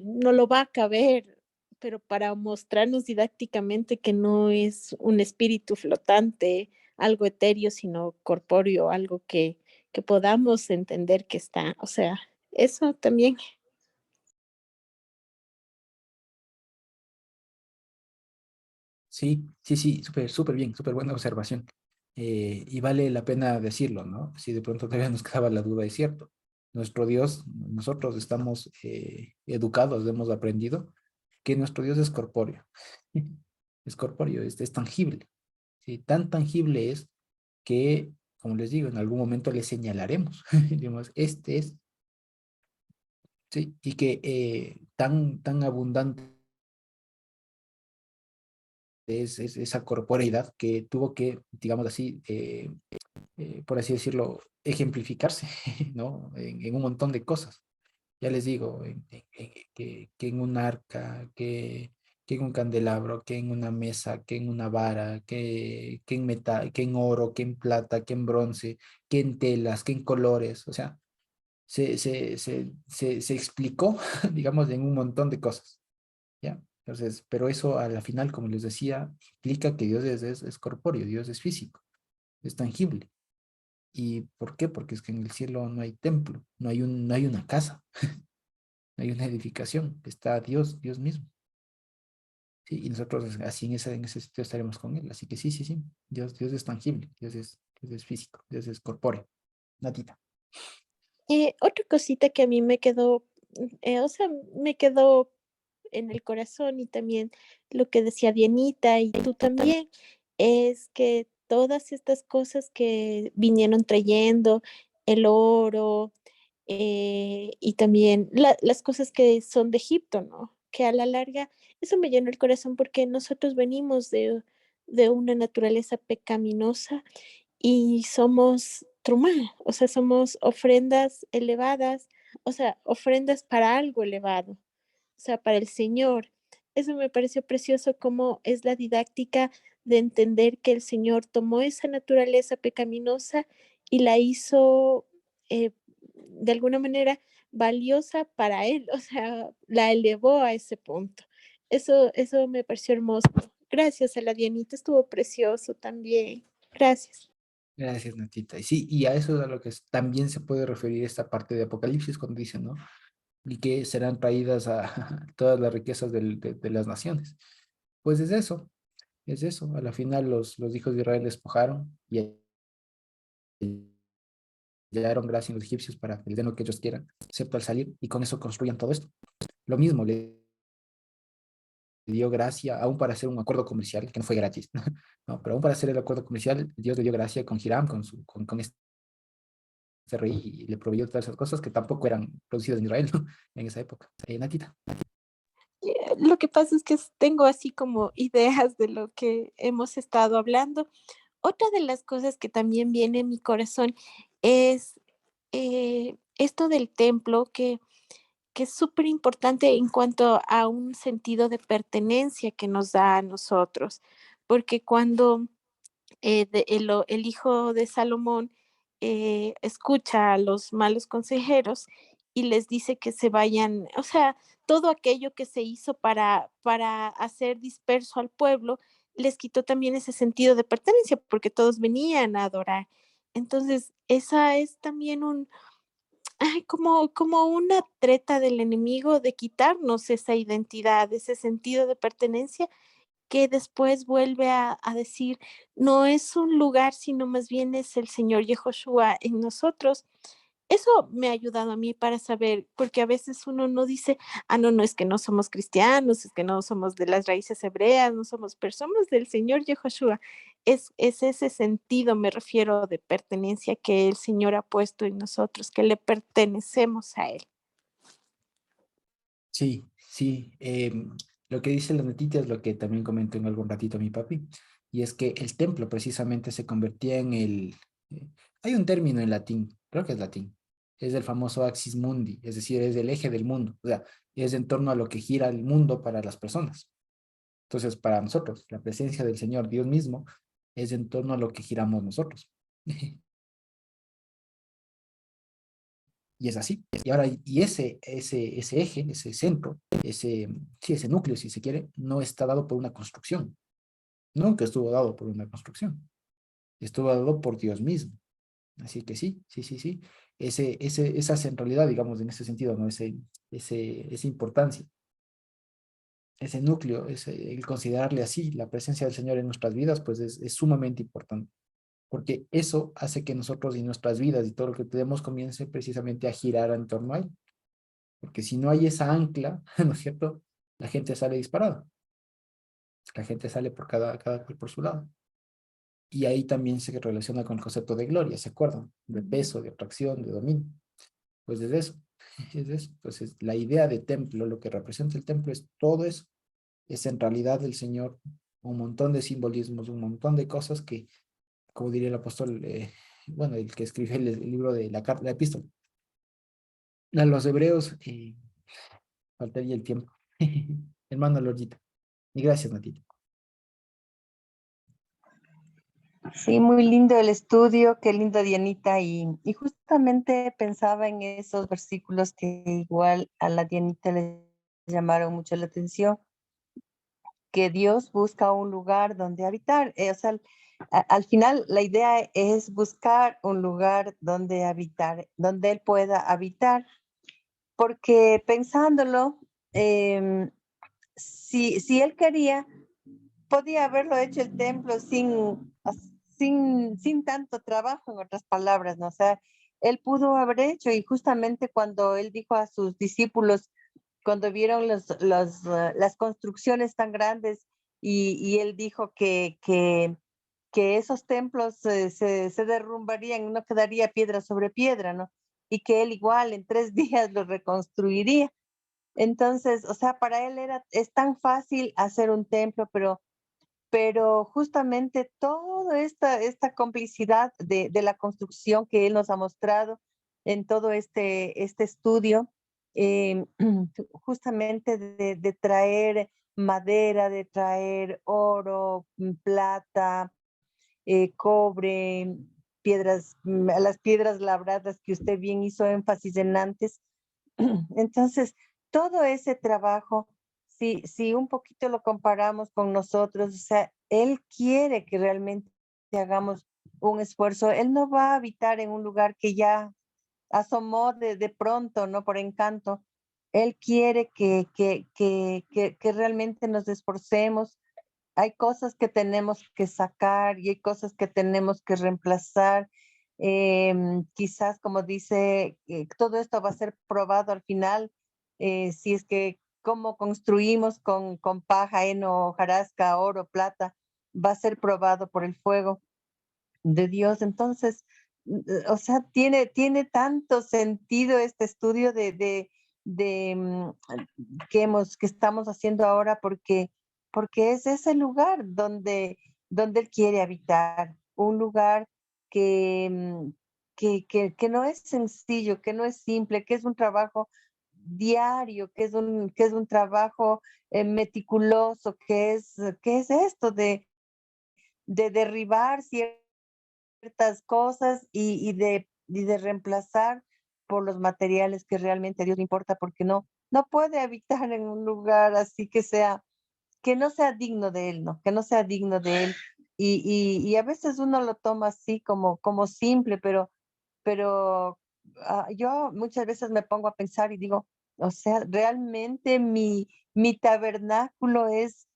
no lo va a caber, pero para mostrarnos didácticamente que no es un espíritu flotante, algo etéreo, sino corpóreo, algo que podamos entender que está. O sea, eso también. Sí, sí, sí, súper, súper bien, súper buena observación. Y vale la pena decirlo, ¿no? Si de pronto todavía nos quedaba la duda, es cierto. Nuestro Dios, nosotros estamos educados, hemos aprendido que nuestro Dios es corpóreo. Es corpóreo, es tangible. ¿Sí? Tan tangible es que, como les digo, en algún momento le señalaremos. Digamos, este es, ¿sí? Y que tan abundante es esa corporeidad que tuvo que, digamos así, por así decirlo, ejemplificarse, ¿no? En un montón de cosas. Ya les digo, que en un arca, que en un candelabro, que en una mesa, que en una vara, que en metal, que en oro, que en plata, que en bronce, que en telas, que en colores. O sea, se explicó, digamos, en un montón de cosas. ¿Ya? Entonces, pero eso a la final, como les decía, implica que Dios es corpóreo, Dios es físico, es tangible. ¿Y por qué? Porque es que en el cielo no hay templo, no hay una casa, no hay una edificación, está Dios, Dios mismo. ¿Sí? Y nosotros así en ese sitio estaremos con Él. Así que sí, sí, sí, Dios es tangible, Dios es físico, Dios es corpóreo. Natita. Otra cosita que a mí me quedó, o sea, me quedó en el corazón y también lo que decía Dianita y tú también, es que todas estas cosas que vinieron trayendo, el oro y también las cosas que son de Egipto, ¿no? Que a la larga, eso me llenó el corazón porque nosotros venimos de una naturaleza pecaminosa y somos trumá, o sea, somos ofrendas elevadas, o sea, ofrendas para algo elevado, o sea, para el Señor. Eso me pareció precioso como es la didáctica de entender que el Señor tomó esa naturaleza pecaminosa y la hizo de alguna manera valiosa para Él, o sea, la elevó a ese punto. Eso me pareció hermoso. Gracias a la Dianita, estuvo precioso también. Gracias. Gracias, Natita. Y sí, y a eso es a lo que también se puede referir esta parte de Apocalipsis cuando dice, ¿no? Y que serán traídas a todas las riquezas de las naciones. Pues es eso. A la final los hijos de Israel despojaron y hallaron gracia en los egipcios para que les den lo que ellos quieran, excepto al salir, y con eso construyan todo esto. Lo mismo le dio gracia, aún para hacer un acuerdo comercial, que no fue gratis, ¿no? Pero aún para hacer el acuerdo comercial, Dios le dio gracia con Hiram, con este rey, y le proveyó todas esas cosas que tampoco eran producidas en Israel, ¿no? En esa época. Natita. Lo que pasa es que tengo así como ideas de lo que hemos estado hablando. Otra de las cosas que también viene en mi corazón es esto del templo, que es súper importante en cuanto a un sentido de pertenencia que nos da a nosotros, porque cuando el hijo de Salomón escucha a los malos consejeros y les dice que se vayan, o sea, todo aquello que se hizo para hacer disperso al pueblo, les quitó también ese sentido de pertenencia, porque todos venían a adorar. Entonces, esa es también como una treta del enemigo de quitarnos esa identidad, ese sentido de pertenencia que después vuelve a decir, no es un lugar, sino más bien es el Señor Yehoshua en nosotros. Eso me ha ayudado a mí para saber, porque a veces uno no dice, no, no, es que no somos cristianos, es que no somos de las raíces hebreas, no somos personas del Señor Yehoshua. Es ese sentido, me refiero, de pertenencia que el Señor ha puesto en nosotros, que le pertenecemos a Él. Sí, sí. Lo que dice la Natita es lo que también comentó en algún ratito mi papi, y es que el templo precisamente se convertía en hay un término en latín, creo que es latín, es el famoso axis mundi, es decir, es el eje del mundo, o sea, es en torno a lo que gira el mundo para las personas. Entonces, para nosotros, la presencia del Señor, Dios mismo, es en torno a lo que giramos nosotros. Y es así. Y ahora, y ese eje, ese centro, sí, ese núcleo, si se quiere, no está dado por una construcción. Nunca estuvo dado por una construcción. Estuvo dado por Dios mismo. Así que sí, sí, sí, sí. Esa centralidad, digamos, en ese sentido, ¿no? Esa importancia, ese núcleo, el considerarle así, la presencia del Señor en nuestras vidas, pues es sumamente importante. porque eso hace que nosotros y nuestras vidas y todo lo que tenemos comience precisamente a girar en torno a él. Porque si no hay esa ancla, ¿no es cierto? La gente sale disparada. La gente sale por cada cual por su lado. Y ahí también se relaciona con el concepto de gloria, ¿se acuerdan? De peso, de atracción, de dominio. Pues es eso, es eso. Entonces, la idea de templo, lo que representa el templo es todo eso. Es en realidad el Señor un montón de simbolismos, un montón de cosas que, como diría el apóstol, bueno, el que escribió el libro de la carta, la epístola, a los hebreos, faltaría el tiempo. Hermano Lordita. Y gracias, Natita. Sí, muy lindo el estudio, qué lindo Dianita. Y justamente pensaba en esos versículos que igual a la Dianita le llamaron mucho la atención, que Dios busca un lugar donde habitar. O sea, al final la idea es buscar un lugar donde habitar, donde Él pueda habitar, porque pensándolo, si Él quería, podía haberlo hecho el templo sin tanto trabajo, en otras palabras, ¿no? O sea, Él pudo haber hecho, y justamente cuando Él dijo a sus discípulos, cuando vieron las construcciones tan grandes, y Él dijo que esos templos se derrumbarían, no quedaría piedra sobre piedra, ¿no? Y que Él igual en 3 días lo reconstruiría. Entonces, o sea, para Él es tan fácil hacer un templo, pero justamente toda esta complicidad de la construcción que Él nos ha mostrado en todo este estudio, justamente de traer madera, de traer oro, plata, cobre, las piedras labradas que usted bien hizo énfasis en antes. Entonces, todo ese trabajo, si un poquito lo comparamos con nosotros, o sea, Él quiere que realmente hagamos un esfuerzo. Él no va a habitar en un lugar que ya asomó de pronto, ¿no? Por encanto. Él quiere que realmente nos esforcemos. Hay cosas que tenemos que sacar y hay cosas que tenemos que reemplazar. Quizás, como dice, todo esto va a ser probado al final, si es que cómo construimos con paja, heno, hojarasca, oro, plata, va a ser probado por el fuego de Dios. Entonces, o sea, tiene tanto sentido este estudio de que estamos haciendo ahora, porque es ese lugar donde Él quiere habitar, un lugar que, que no es sencillo, que no es simple, que es un trabajo diario, que es un trabajo meticuloso, que es esto de derribar ciertas cosas y de reemplazar por los materiales que realmente a Dios le importa, porque no puede habitar en un lugar así que no sea digno de Él, ¿no? Que no sea digno de Él. Y a veces uno lo toma así como simple, pero yo muchas veces me pongo a pensar y digo, o sea, realmente mi tabernáculo es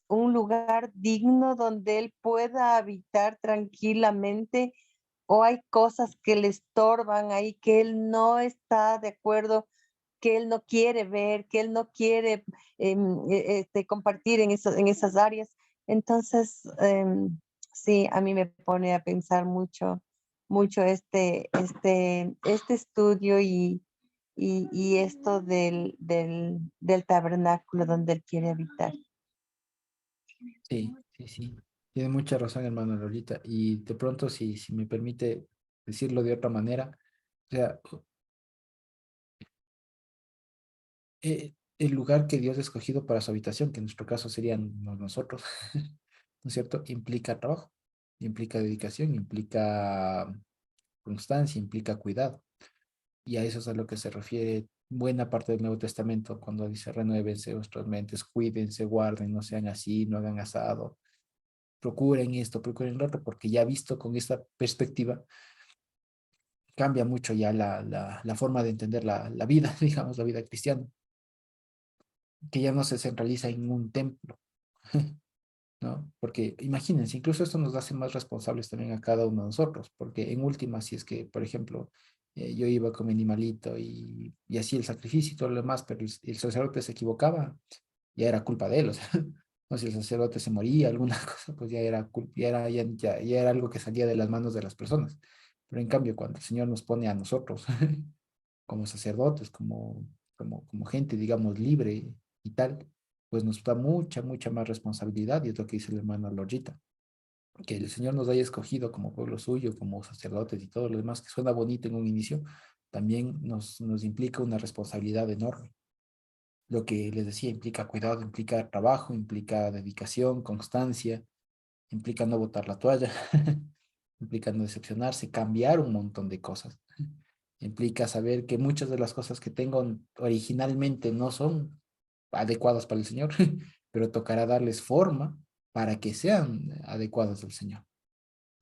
un lugar digno donde Él pueda habitar tranquilamente, o hay cosas que le estorban ahí, que Él no está de acuerdo, que Él no quiere ver, que Él no quiere compartir en esas áreas. Entonces, sí, a mí me pone a pensar mucho este estudio y esto del tabernáculo donde Él quiere habitar. Sí, sí, sí. Tiene mucha razón, hermano Lolita. Y de pronto, si me permite decirlo de otra manera, o sea, el lugar que Dios ha escogido para su habitación, que en nuestro caso serían nosotros, ¿no es cierto? Implica trabajo, implica dedicación, implica constancia, implica cuidado. Y a eso es a lo que se refiere buena parte del Nuevo Testamento cuando dice renuévense vuestras mentes, cuídense, guarden, no sean así, no hagan asado, procuren esto, procuren lo otro, porque ya visto con esta perspectiva, cambia mucho ya la forma de entender la vida, digamos, la vida cristiana, que ya no se centraliza en un templo, ¿no? Porque imagínense, incluso esto nos hace más responsables también a cada uno de nosotros, porque en última, si es que, por ejemplo, yo iba con mi animalito y hacía el sacrificio y todo lo demás, pero el sacerdote se equivocaba, ya era culpa de él, o sea, no, si el sacerdote se moría, alguna cosa, pues ya era, ya era algo que salía de las manos de las personas. Pero en cambio, cuando el Señor nos pone a nosotros como sacerdotes, como gente, digamos, libre y tal, pues nos da mucha más responsabilidad, y es lo que dice el hermano Lorita, que el Señor nos haya escogido como pueblo suyo, como sacerdotes y todo lo demás, que suena bonito en un inicio, también nos implica una responsabilidad enorme. Lo que les decía, implica cuidado, implica trabajo, implica dedicación, constancia, implica no botar la toalla, implica no decepcionarse, cambiar un montón de cosas. Implica saber que muchas de las cosas que tengo originalmente no son adecuadas para el Señor, pero tocará darles forma para que sean adecuadas al Señor.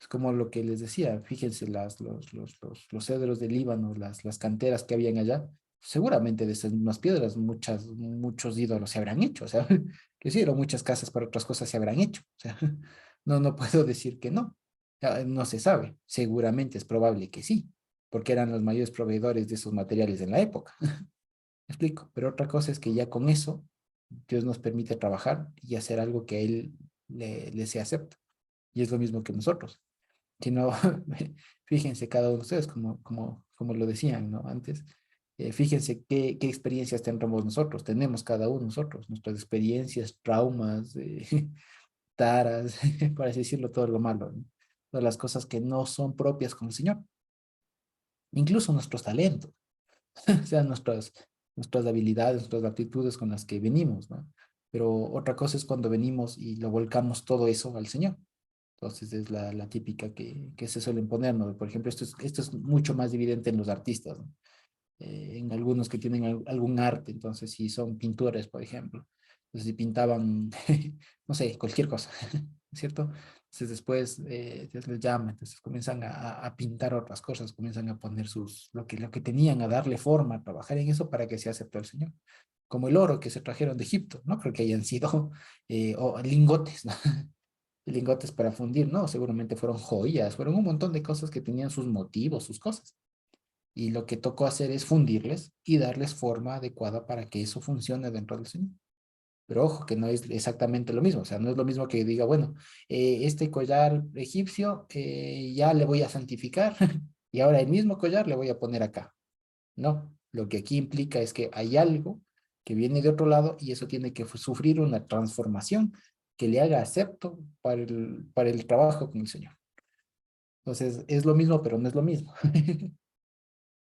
Es como lo que les decía, fíjense los cedros del Líbano, las canteras que habían allá, seguramente de esas mismas piedras muchos ídolos se habrán hecho, o sea, que sí, pero muchas casas para otras cosas se habrán hecho, o sea, no puedo decir que no, no se sabe, seguramente es probable que sí, porque eran los mayores proveedores de esos materiales en la época. ¿Me explico? Pero otra cosa es que ya con eso Dios nos permite trabajar y hacer algo que a Él le sea acepto. Y es lo mismo que nosotros. Si no, fíjense cada uno de ustedes, como lo decían, ¿no? Antes, fíjense qué experiencias tendremos nosotros, tenemos cada uno de nosotros, nuestras experiencias, traumas, taras, para así decirlo, todo lo malo, ¿no? Todas las cosas que no son propias con el Señor, incluso nuestros talentos, o sea, nuestras habilidades, nuestras aptitudes con las que venimos, ¿no? Pero otra cosa es cuando venimos y lo volcamos todo eso al Señor. Entonces es la típica que se suelen poner, ¿no? Por ejemplo, esto es mucho más evidente en los artistas, ¿no? En algunos que tienen algún arte, entonces si son pintores, por ejemplo, entonces si pintaban, no sé, cualquier cosa, ¿cierto? Entonces después Dios les llama, entonces comienzan a pintar otras cosas, comienzan a poner lo que tenían, a darle forma, a trabajar en eso para que se acepte el Señor. Como el oro que se trajeron de Egipto, no creo que hayan sido o lingotes, ¿no? Lingotes para fundir, no, seguramente fueron joyas, fueron un montón de cosas que tenían sus motivos, sus cosas. Y lo que tocó hacer es fundirles y darles forma adecuada para que eso funcione dentro del Señor. Pero ojo, que no es exactamente lo mismo, o sea, no es lo mismo que diga, bueno, este collar egipcio ya le voy a santificar y ahora el mismo collar le voy a poner acá. No, lo que aquí implica es que hay algo que viene de otro lado y eso tiene que sufrir una transformación que le haga acepto para el trabajo con el Señor. Entonces, es lo mismo, pero no es lo mismo.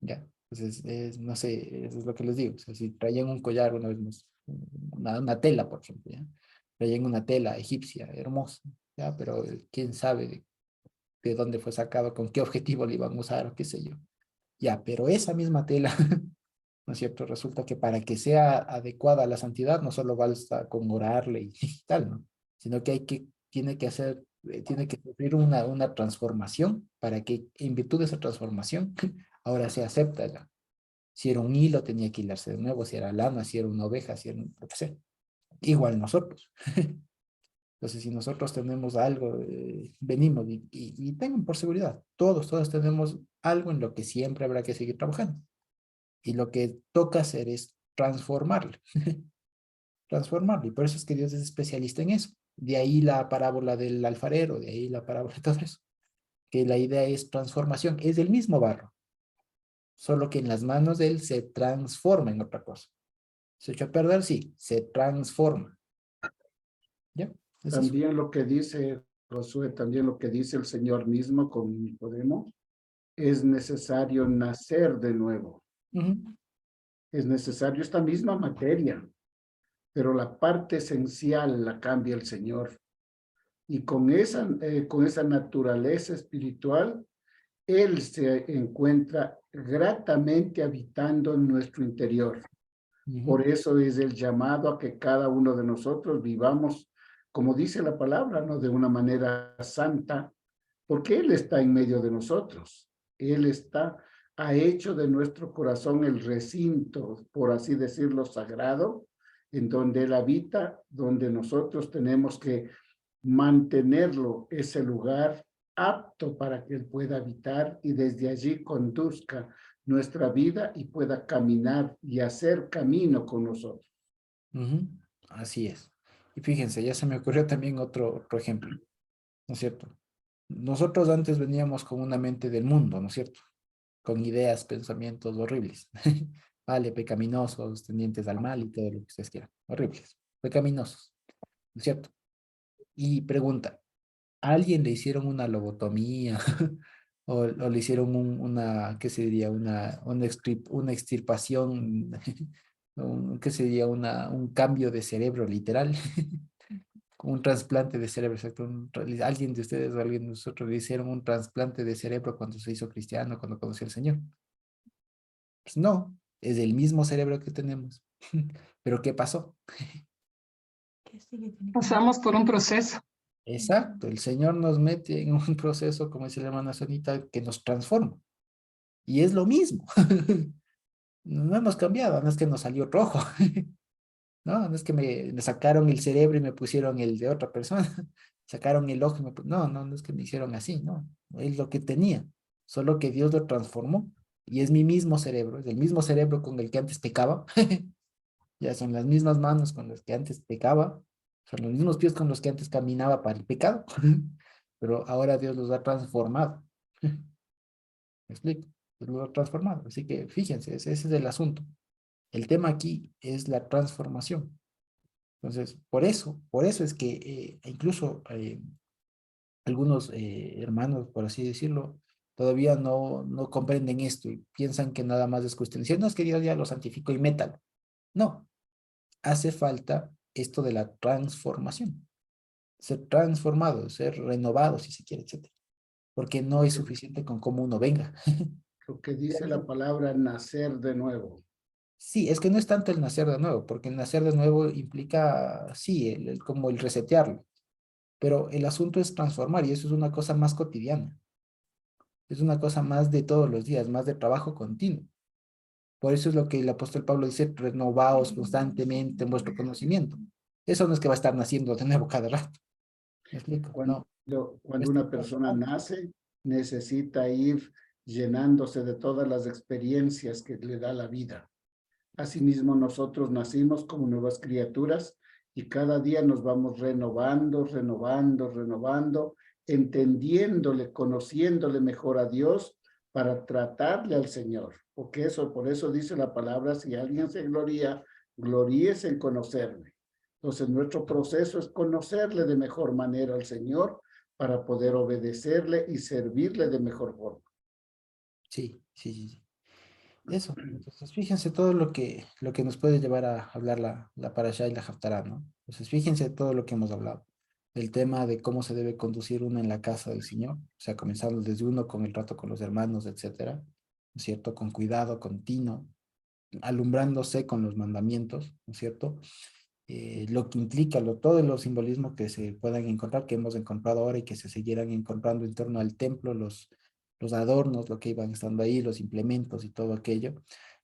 Ya, entonces, no sé, eso es lo que les digo. O sea, si traían un collar, una vez más, una tela, por ejemplo, ¿ya? Traían una tela egipcia, hermosa, ¿ya? Pero quién sabe de dónde fue sacado, con qué objetivo le iban a usar, o qué sé yo. Ya, pero esa misma tela, ¿no es cierto? Resulta que para que sea adecuada a la santidad, no solo basta con orarle y tal, ¿no? Sino que tiene que sufrir una transformación para que en virtud de esa transformación ahora se acepta ya. Si era un hilo, tenía que hilarse de nuevo, si era lana, si era una oveja, si era lo que sea. Igual nosotros. Entonces, si nosotros tenemos algo, venimos y tengan por seguridad, todos tenemos algo en lo que siempre habrá que seguir trabajando. Y lo que toca hacer es transformarlo, transformarlo. Y por eso es que Dios es especialista en eso. De ahí la parábola del alfarero, de ahí la parábola de todo eso. Que la idea es transformación, es el mismo barro, solo que en las manos de él se transforma en otra cosa. Se echó a perder, sí, se transforma. ¿Ya? Es eso. También lo que dice Josué, también lo que dice el Señor mismo con Nicodemo, es necesario nacer de nuevo. Es necesario esta misma materia, pero la parte esencial la cambia el Señor. Y con esa naturaleza espiritual, Él se encuentra gratamente habitando en nuestro interior. Por eso es el llamado a que cada uno de nosotros vivamos, como dice la palabra, ¿no? De una manera santa, porque Él está en medio de nosotros. Ha hecho de nuestro corazón el recinto, por así decirlo, sagrado, en donde Él habita, donde nosotros tenemos que mantenerlo, ese lugar, apto para que Él pueda habitar y desde allí conduzca nuestra vida y pueda caminar y hacer camino con nosotros. Ujú, así es. Y fíjense, ya se me ocurrió también otro ejemplo, ¿no es cierto? Nosotros antes veníamos con una mente del mundo, ¿no es cierto? Con ideas, pensamientos horribles. Vale, pecaminosos, tendientes al mal y todo lo que ustedes quieran. Horribles, pecaminosos, ¿no es cierto? Y pregunta, ¿a alguien le hicieron una lobotomía o le hicieron una, qué se diría, una extirpación, qué se diría, un cambio de cerebro literal? Un trasplante de cerebro, exacto. Alguien de ustedes o alguien de nosotros le hicieron un trasplante de cerebro cuando se hizo cristiano, cuando conoció al Señor. Pues no, es el mismo cerebro que tenemos. Pero ¿qué pasó? Pasamos por un proceso. Exacto, el Señor nos mete en un proceso, como dice la hermana Sonita, que nos transforma. Y es lo mismo. No hemos cambiado, no es que nos salió rojo. No, no es que me sacaron el cerebro y me pusieron el de otra persona. Sacaron el ojo y no es que me hicieron así, no. Es lo que tenía. Solo que Dios lo transformó. Y es mi mismo cerebro, es el mismo cerebro con el que antes pecaba. Ya son las mismas manos con las que antes pecaba. Son los mismos pies con los que antes caminaba para el pecado. Pero ahora Dios los ha transformado. ¿Me explico? Dios los ha transformado. Así que fíjense, ese es el asunto. El tema aquí es la transformación. Entonces, por eso es que incluso algunos hermanos, por así decirlo, todavía no comprenden esto y piensan que nada más es cuestión de decir, no, es que Dios ya lo santificó y métalo. No, hace falta esto de la transformación, ser transformado, ser renovado, si se quiere, etcétera. Porque no es suficiente con cómo uno venga. Lo que dice la palabra nacer de nuevo. Sí, es que no es tanto el nacer de nuevo, porque el nacer de nuevo implica, sí, como el resetearlo. Pero el asunto es transformar y eso es una cosa más cotidiana. Es una cosa más de todos los días, más de trabajo continuo. Por eso es lo que el apóstol Pablo dice, renovaos constantemente en vuestro conocimiento. Eso no es que va a estar naciendo de nuevo cada rato. ¿Me explico? No. Cuando una persona nace, necesita ir llenándose de todas las experiencias que le da la vida. Asimismo, nosotros nacimos como nuevas criaturas y cada día nos vamos renovando, entendiéndole, conociéndole mejor a Dios para tratarle al Señor. Porque por eso dice la palabra, si alguien se gloría, gloríese en conocerle. Entonces, nuestro proceso es conocerle de mejor manera al Señor para poder obedecerle y servirle de mejor forma. Sí, sí, sí, sí. Eso. Entonces, fíjense todo lo que nos puede llevar a hablar la Parashá y la Haftará, ¿no? Entonces, fíjense todo lo que hemos hablado. El tema de cómo se debe conducir uno en la casa del Señor, o sea, comenzando desde uno con el trato con los hermanos, etcétera, ¿no es cierto? Con cuidado continuo, alumbrándose con los mandamientos, ¿no es cierto? Lo que implica, todos los simbolismos que se puedan encontrar, que hemos encontrado ahora y que se seguirán encontrando en torno al templo, los adornos, lo que iban estando ahí, los implementos y todo aquello.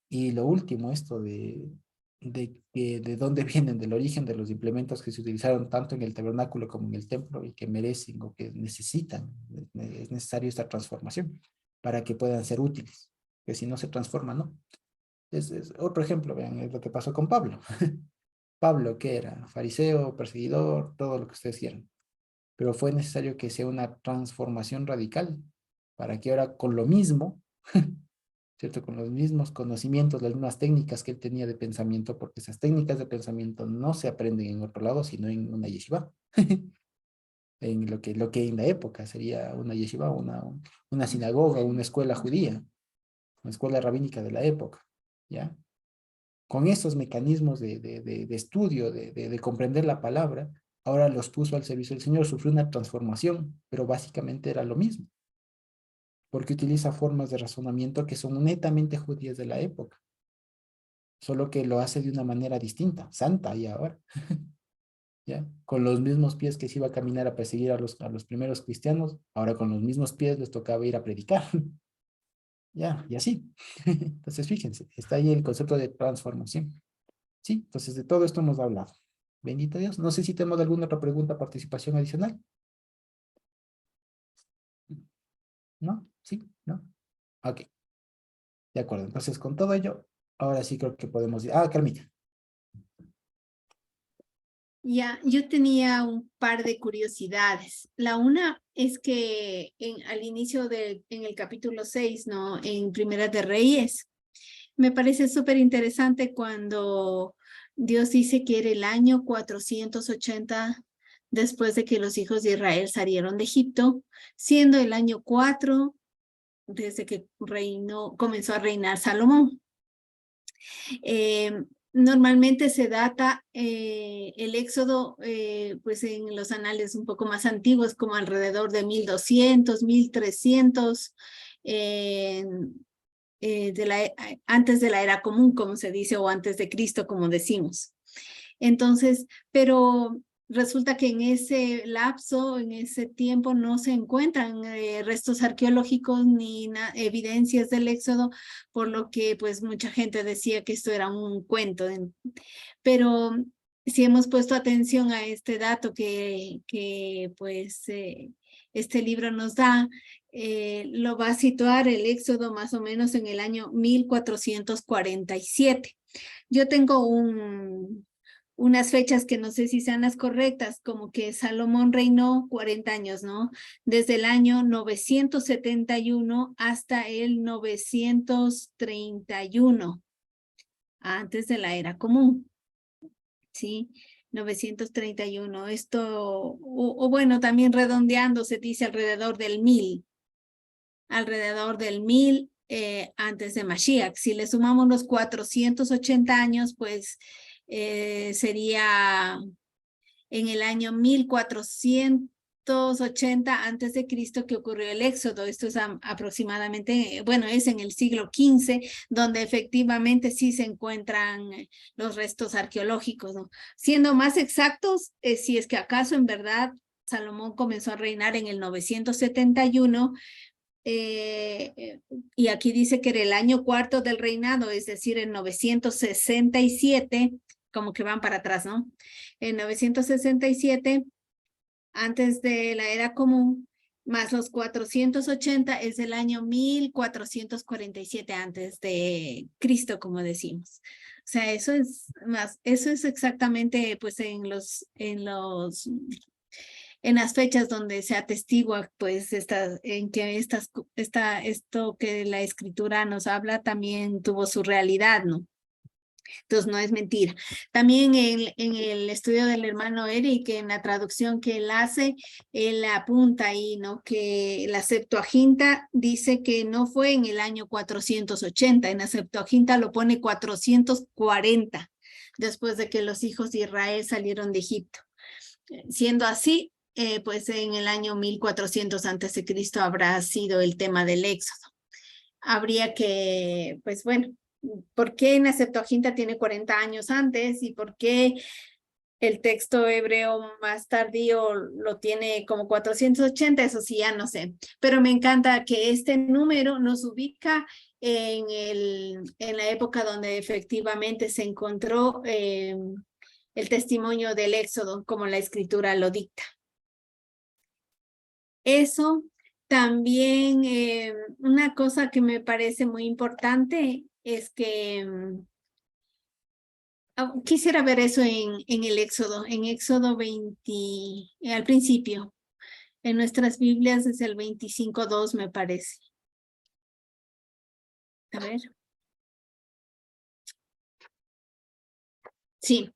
Y lo último, esto de dónde vienen, del origen de los implementos que se utilizaron tanto en el tabernáculo como en el templo y que merecen o que necesitan, es necesario esta transformación para que puedan ser útiles, que si no se transforman, ¿no? Es otro ejemplo, vean, es lo que pasó con Pablo. Pablo, ¿qué era? Fariseo, perseguidor, todo lo que ustedes quieran. Pero fue necesario que sea una transformación radical para que ahora con lo mismo, ¿cierto? Con los mismos conocimientos, las mismas técnicas que él tenía de pensamiento, porque esas técnicas de pensamiento no se aprenden en otro lado, sino en una yeshiva. En lo que en la época sería una yeshiva, una sinagoga, una escuela judía, una escuela rabínica de la época, ¿ya? Con esos mecanismos de estudio, de comprender la palabra, ahora los puso al servicio del Señor, sufrió una transformación, pero básicamente era lo mismo, porque utiliza formas de razonamiento que son netamente judías de la época, solo que lo hace de una manera distinta, santa y ahora, ¿ya? Con los mismos pies que se iba a caminar a perseguir a los primeros cristianos, ahora con los mismos pies les tocaba ir a predicar, ¿ya? Y así. Entonces, fíjense, está ahí el concepto de transformación. Sí, entonces de todo esto hemos hablado. Bendito Dios. No sé si tenemos alguna otra pregunta, participación adicional. ¿No? ¿Sí? ¿No? Ok. De acuerdo. Entonces, con todo ello, ahora sí creo que podemos ir. Ah, Carmita. Ya, yo tenía un par de curiosidades. La una es que al inicio en el capítulo 6, ¿no? En Primera de Reyes, me parece súper interesante cuando Dios dice que era el año 480 después de que los hijos de Israel salieron de Egipto, siendo el año 4 desde que comenzó a reinar Salomón. Normalmente se data el éxodo pues en los anales un poco más antiguos, como alrededor de 1200, 1300, antes de la era común, como se dice, o antes de Cristo, como decimos. Entonces, pero resulta que en ese lapso, en ese tiempo, no se encuentran restos arqueológicos ni evidencias del éxodo, por lo que pues mucha gente decía que esto era un cuento. Pero si hemos puesto atención a este dato que pues este libro nos da, lo va a situar el éxodo más o menos en el año 1447. Yo tengo unas fechas que no sé si sean las correctas, como que Salomón reinó 40 años, ¿no? Desde el año 971 hasta el 931, antes de la era común, ¿sí? 931, esto, o bueno, también redondeando se dice alrededor del 1000 antes de Mashiach. Si le sumamos los 480 años, pues sería en el año 1480 antes de Cristo que ocurrió el éxodo. Esto es aproximadamente, bueno, es en el siglo XV, donde efectivamente sí se encuentran los restos arqueológicos, ¿no? Siendo más exactos, si es que acaso en verdad Salomón comenzó a reinar en el 971, y aquí dice que era el año cuarto del reinado, es decir, en 967, como que van para atrás, ¿no? En 967, antes de la era común, más los 480 es el año 1447 antes de Cristo, como decimos. O sea, eso es exactamente pues en las fechas donde se atestigua pues esto que la escritura nos habla también tuvo su realidad, ¿no? Entonces no es mentira. También en el estudio del hermano Eric, en la traducción que él hace, él apunta ahí, ¿no? Que la Septuaginta dice que no fue en el año 480, en la Septuaginta lo pone 440, después de que los hijos de Israel salieron de Egipto. Siendo así, pues en el año 1400 antes de Cristo habrá sido el tema del éxodo. Habría que, pues bueno, ¿por qué en la Septuaginta tiene 40 años antes y por qué el texto hebreo más tardío lo tiene como 480? Eso sí, ya no sé. Pero me encanta que este número nos ubica en la época donde efectivamente se encontró el testimonio del éxodo, como la escritura lo dicta. Eso también, una cosa que me parece muy importante es que quisiera ver eso en el Éxodo, en Éxodo 20, al principio. En nuestras Biblias es el 25:2, me parece. A ver. Sí.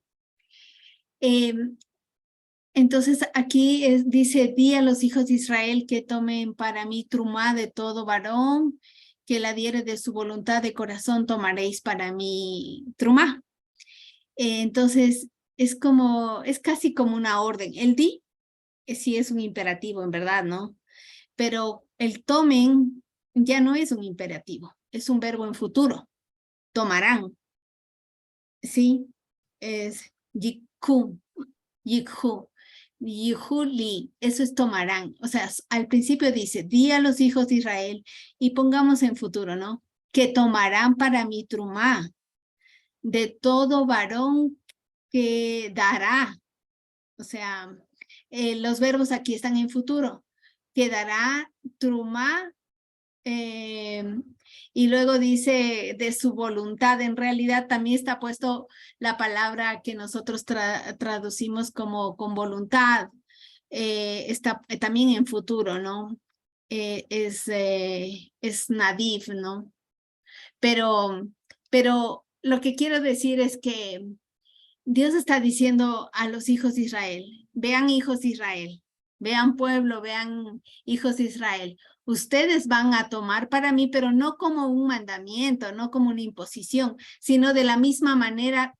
Entonces aquí dice, di a los hijos de Israel que tomen para mí trumá de todo varón, que la diere de su voluntad de corazón tomaréis para mí trumá. Entonces es casi como una orden. El di sí es un imperativo en verdad, ¿no? Pero el tomen ya no es un imperativo, es un verbo en futuro. Tomarán. Sí, es yikhu, yikhu. Yihuli, eso es tomarán. O sea, al principio dice, di a los hijos de Israel y pongamos en futuro, ¿no? Que tomarán para mi trumá de todo varón que dará. O sea, los verbos aquí están en futuro. Que dará, trumá, y luego dice de su voluntad. En realidad también está puesto la palabra que nosotros traducimos como con voluntad. Está también en futuro, ¿no? Es nadif, ¿no? Pero lo que quiero decir es que Dios está diciendo a los hijos de Israel, vean hijos de Israel, vean pueblo, vean hijos de Israel, ustedes van a tomar para mí, pero no como un mandamiento, no como una imposición, sino de la misma manera,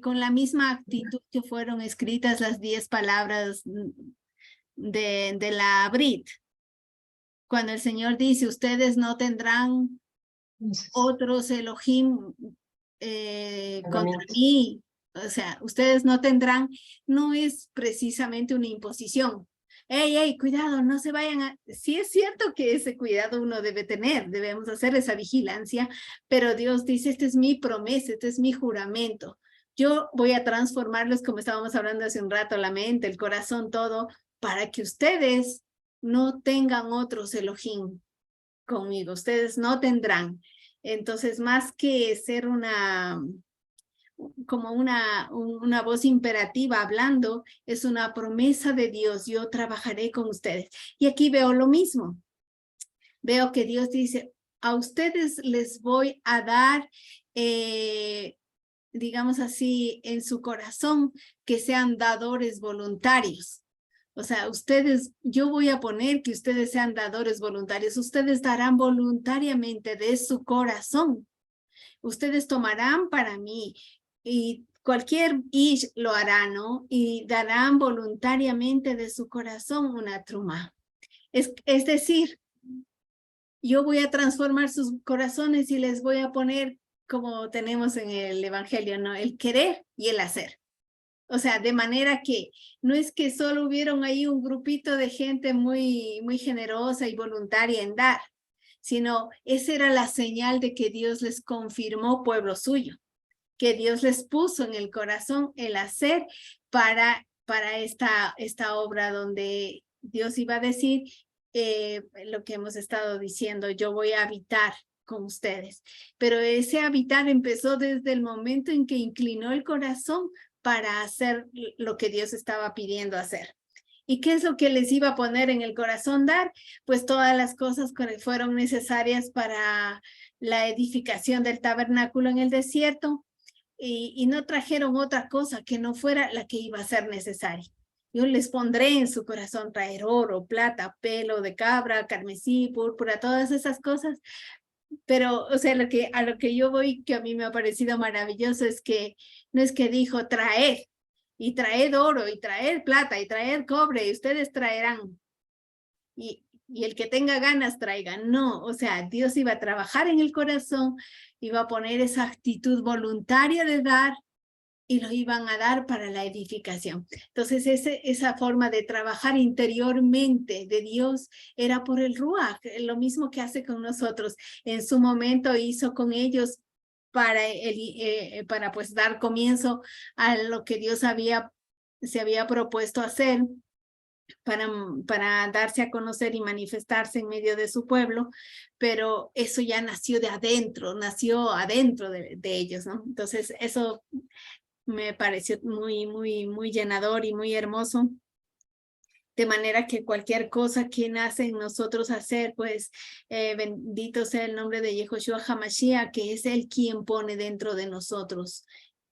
con la misma actitud que fueron escritas las 10 palabras de la Brit. Cuando el Señor dice, ustedes no tendrán otros Elohim contra mí, o sea, ustedes no tendrán, no es precisamente una imposición. Ey, cuidado, no se vayan a... Sí es cierto que ese cuidado uno debe tener, debemos hacer esa vigilancia, pero Dios dice, esta es mi promesa, este es mi juramento. Yo voy a transformarlos, como estábamos hablando hace un rato, la mente, el corazón, todo, para que ustedes no tengan otros Elohim conmigo, ustedes no tendrán. Entonces, más que ser como una voz imperativa hablando, es una promesa de Dios, yo trabajaré con ustedes. Y aquí veo lo mismo. Veo que Dios dice, a ustedes les voy a dar, digamos así, en su corazón, que sean dadores voluntarios. O sea, ustedes, yo voy a poner que ustedes sean dadores voluntarios. Ustedes darán voluntariamente de su corazón. Ustedes tomarán para mí y cualquier ish lo hará, ¿no? Y darán voluntariamente de su corazón una truma. Es decir, yo voy a transformar sus corazones y les voy a poner, como tenemos en el Evangelio, ¿no? El querer y el hacer. O sea, de manera que no es que solo hubieron ahí un grupito de gente muy generosa y voluntaria en dar, sino esa era la señal de que Dios les confirmó pueblo suyo, que Dios les puso en el corazón el hacer para esta obra donde Dios iba a decir lo que hemos estado diciendo, yo voy a habitar con ustedes. Pero ese habitar empezó desde el momento en que inclinó el corazón para hacer lo que Dios estaba pidiendo hacer. ¿Y qué es lo que les iba a poner en el corazón dar? Pues todas las cosas que fueron necesarias para la edificación del tabernáculo en el desierto, y no trajeron otra cosa que no fuera la que iba a ser necesaria. Yo les pondré en su corazón traer oro, plata, pelo de cabra, carmesí, púrpura, todas esas cosas. Pero, o sea, a lo que yo voy, que a mí me ha parecido maravilloso, es que no es que dijo traed, y traed oro, y traed plata, y traed cobre, y ustedes traerán. Y el que tenga ganas traiga. No, o sea, Dios iba a trabajar en el corazón, iba a poner esa actitud voluntaria de dar, y lo iban a dar para la edificación. Entonces, esa forma de trabajar interiormente de Dios era por el Ruach, lo mismo que hace con nosotros. En su momento hizo con ellos para pues dar comienzo a lo que Dios se había propuesto hacer, para darse a conocer y manifestarse en medio de su pueblo, pero eso ya nació nació adentro de ellos, ¿no? Entonces, eso me pareció muy llenador y muy hermoso. De manera que cualquier cosa que nace en nosotros hacer, pues bendito sea el nombre de Yehoshua HaMashiach, que es el quien pone dentro de nosotros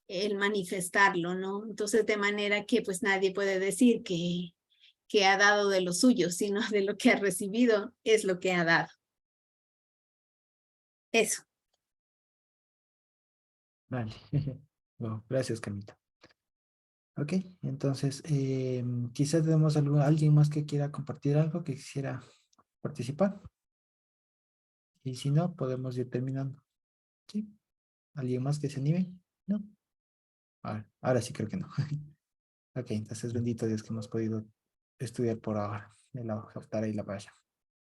el manifestarlo, ¿no? Entonces, de manera que pues nadie puede decir que ha dado de lo suyo, sino de lo que ha recibido es lo que ha dado. Eso. Vale. Bueno, gracias, Camila. Ok, entonces, quizás tenemos alguien más que quiera compartir algo, que quisiera participar. Y si no, podemos ir terminando. ¿Sí? ¿Alguien más que se anime? ¿No? Ahora sí creo que no. Ok, entonces bendito Dios que hemos podido estudiar por ahora de la Haftarah y la Parashá.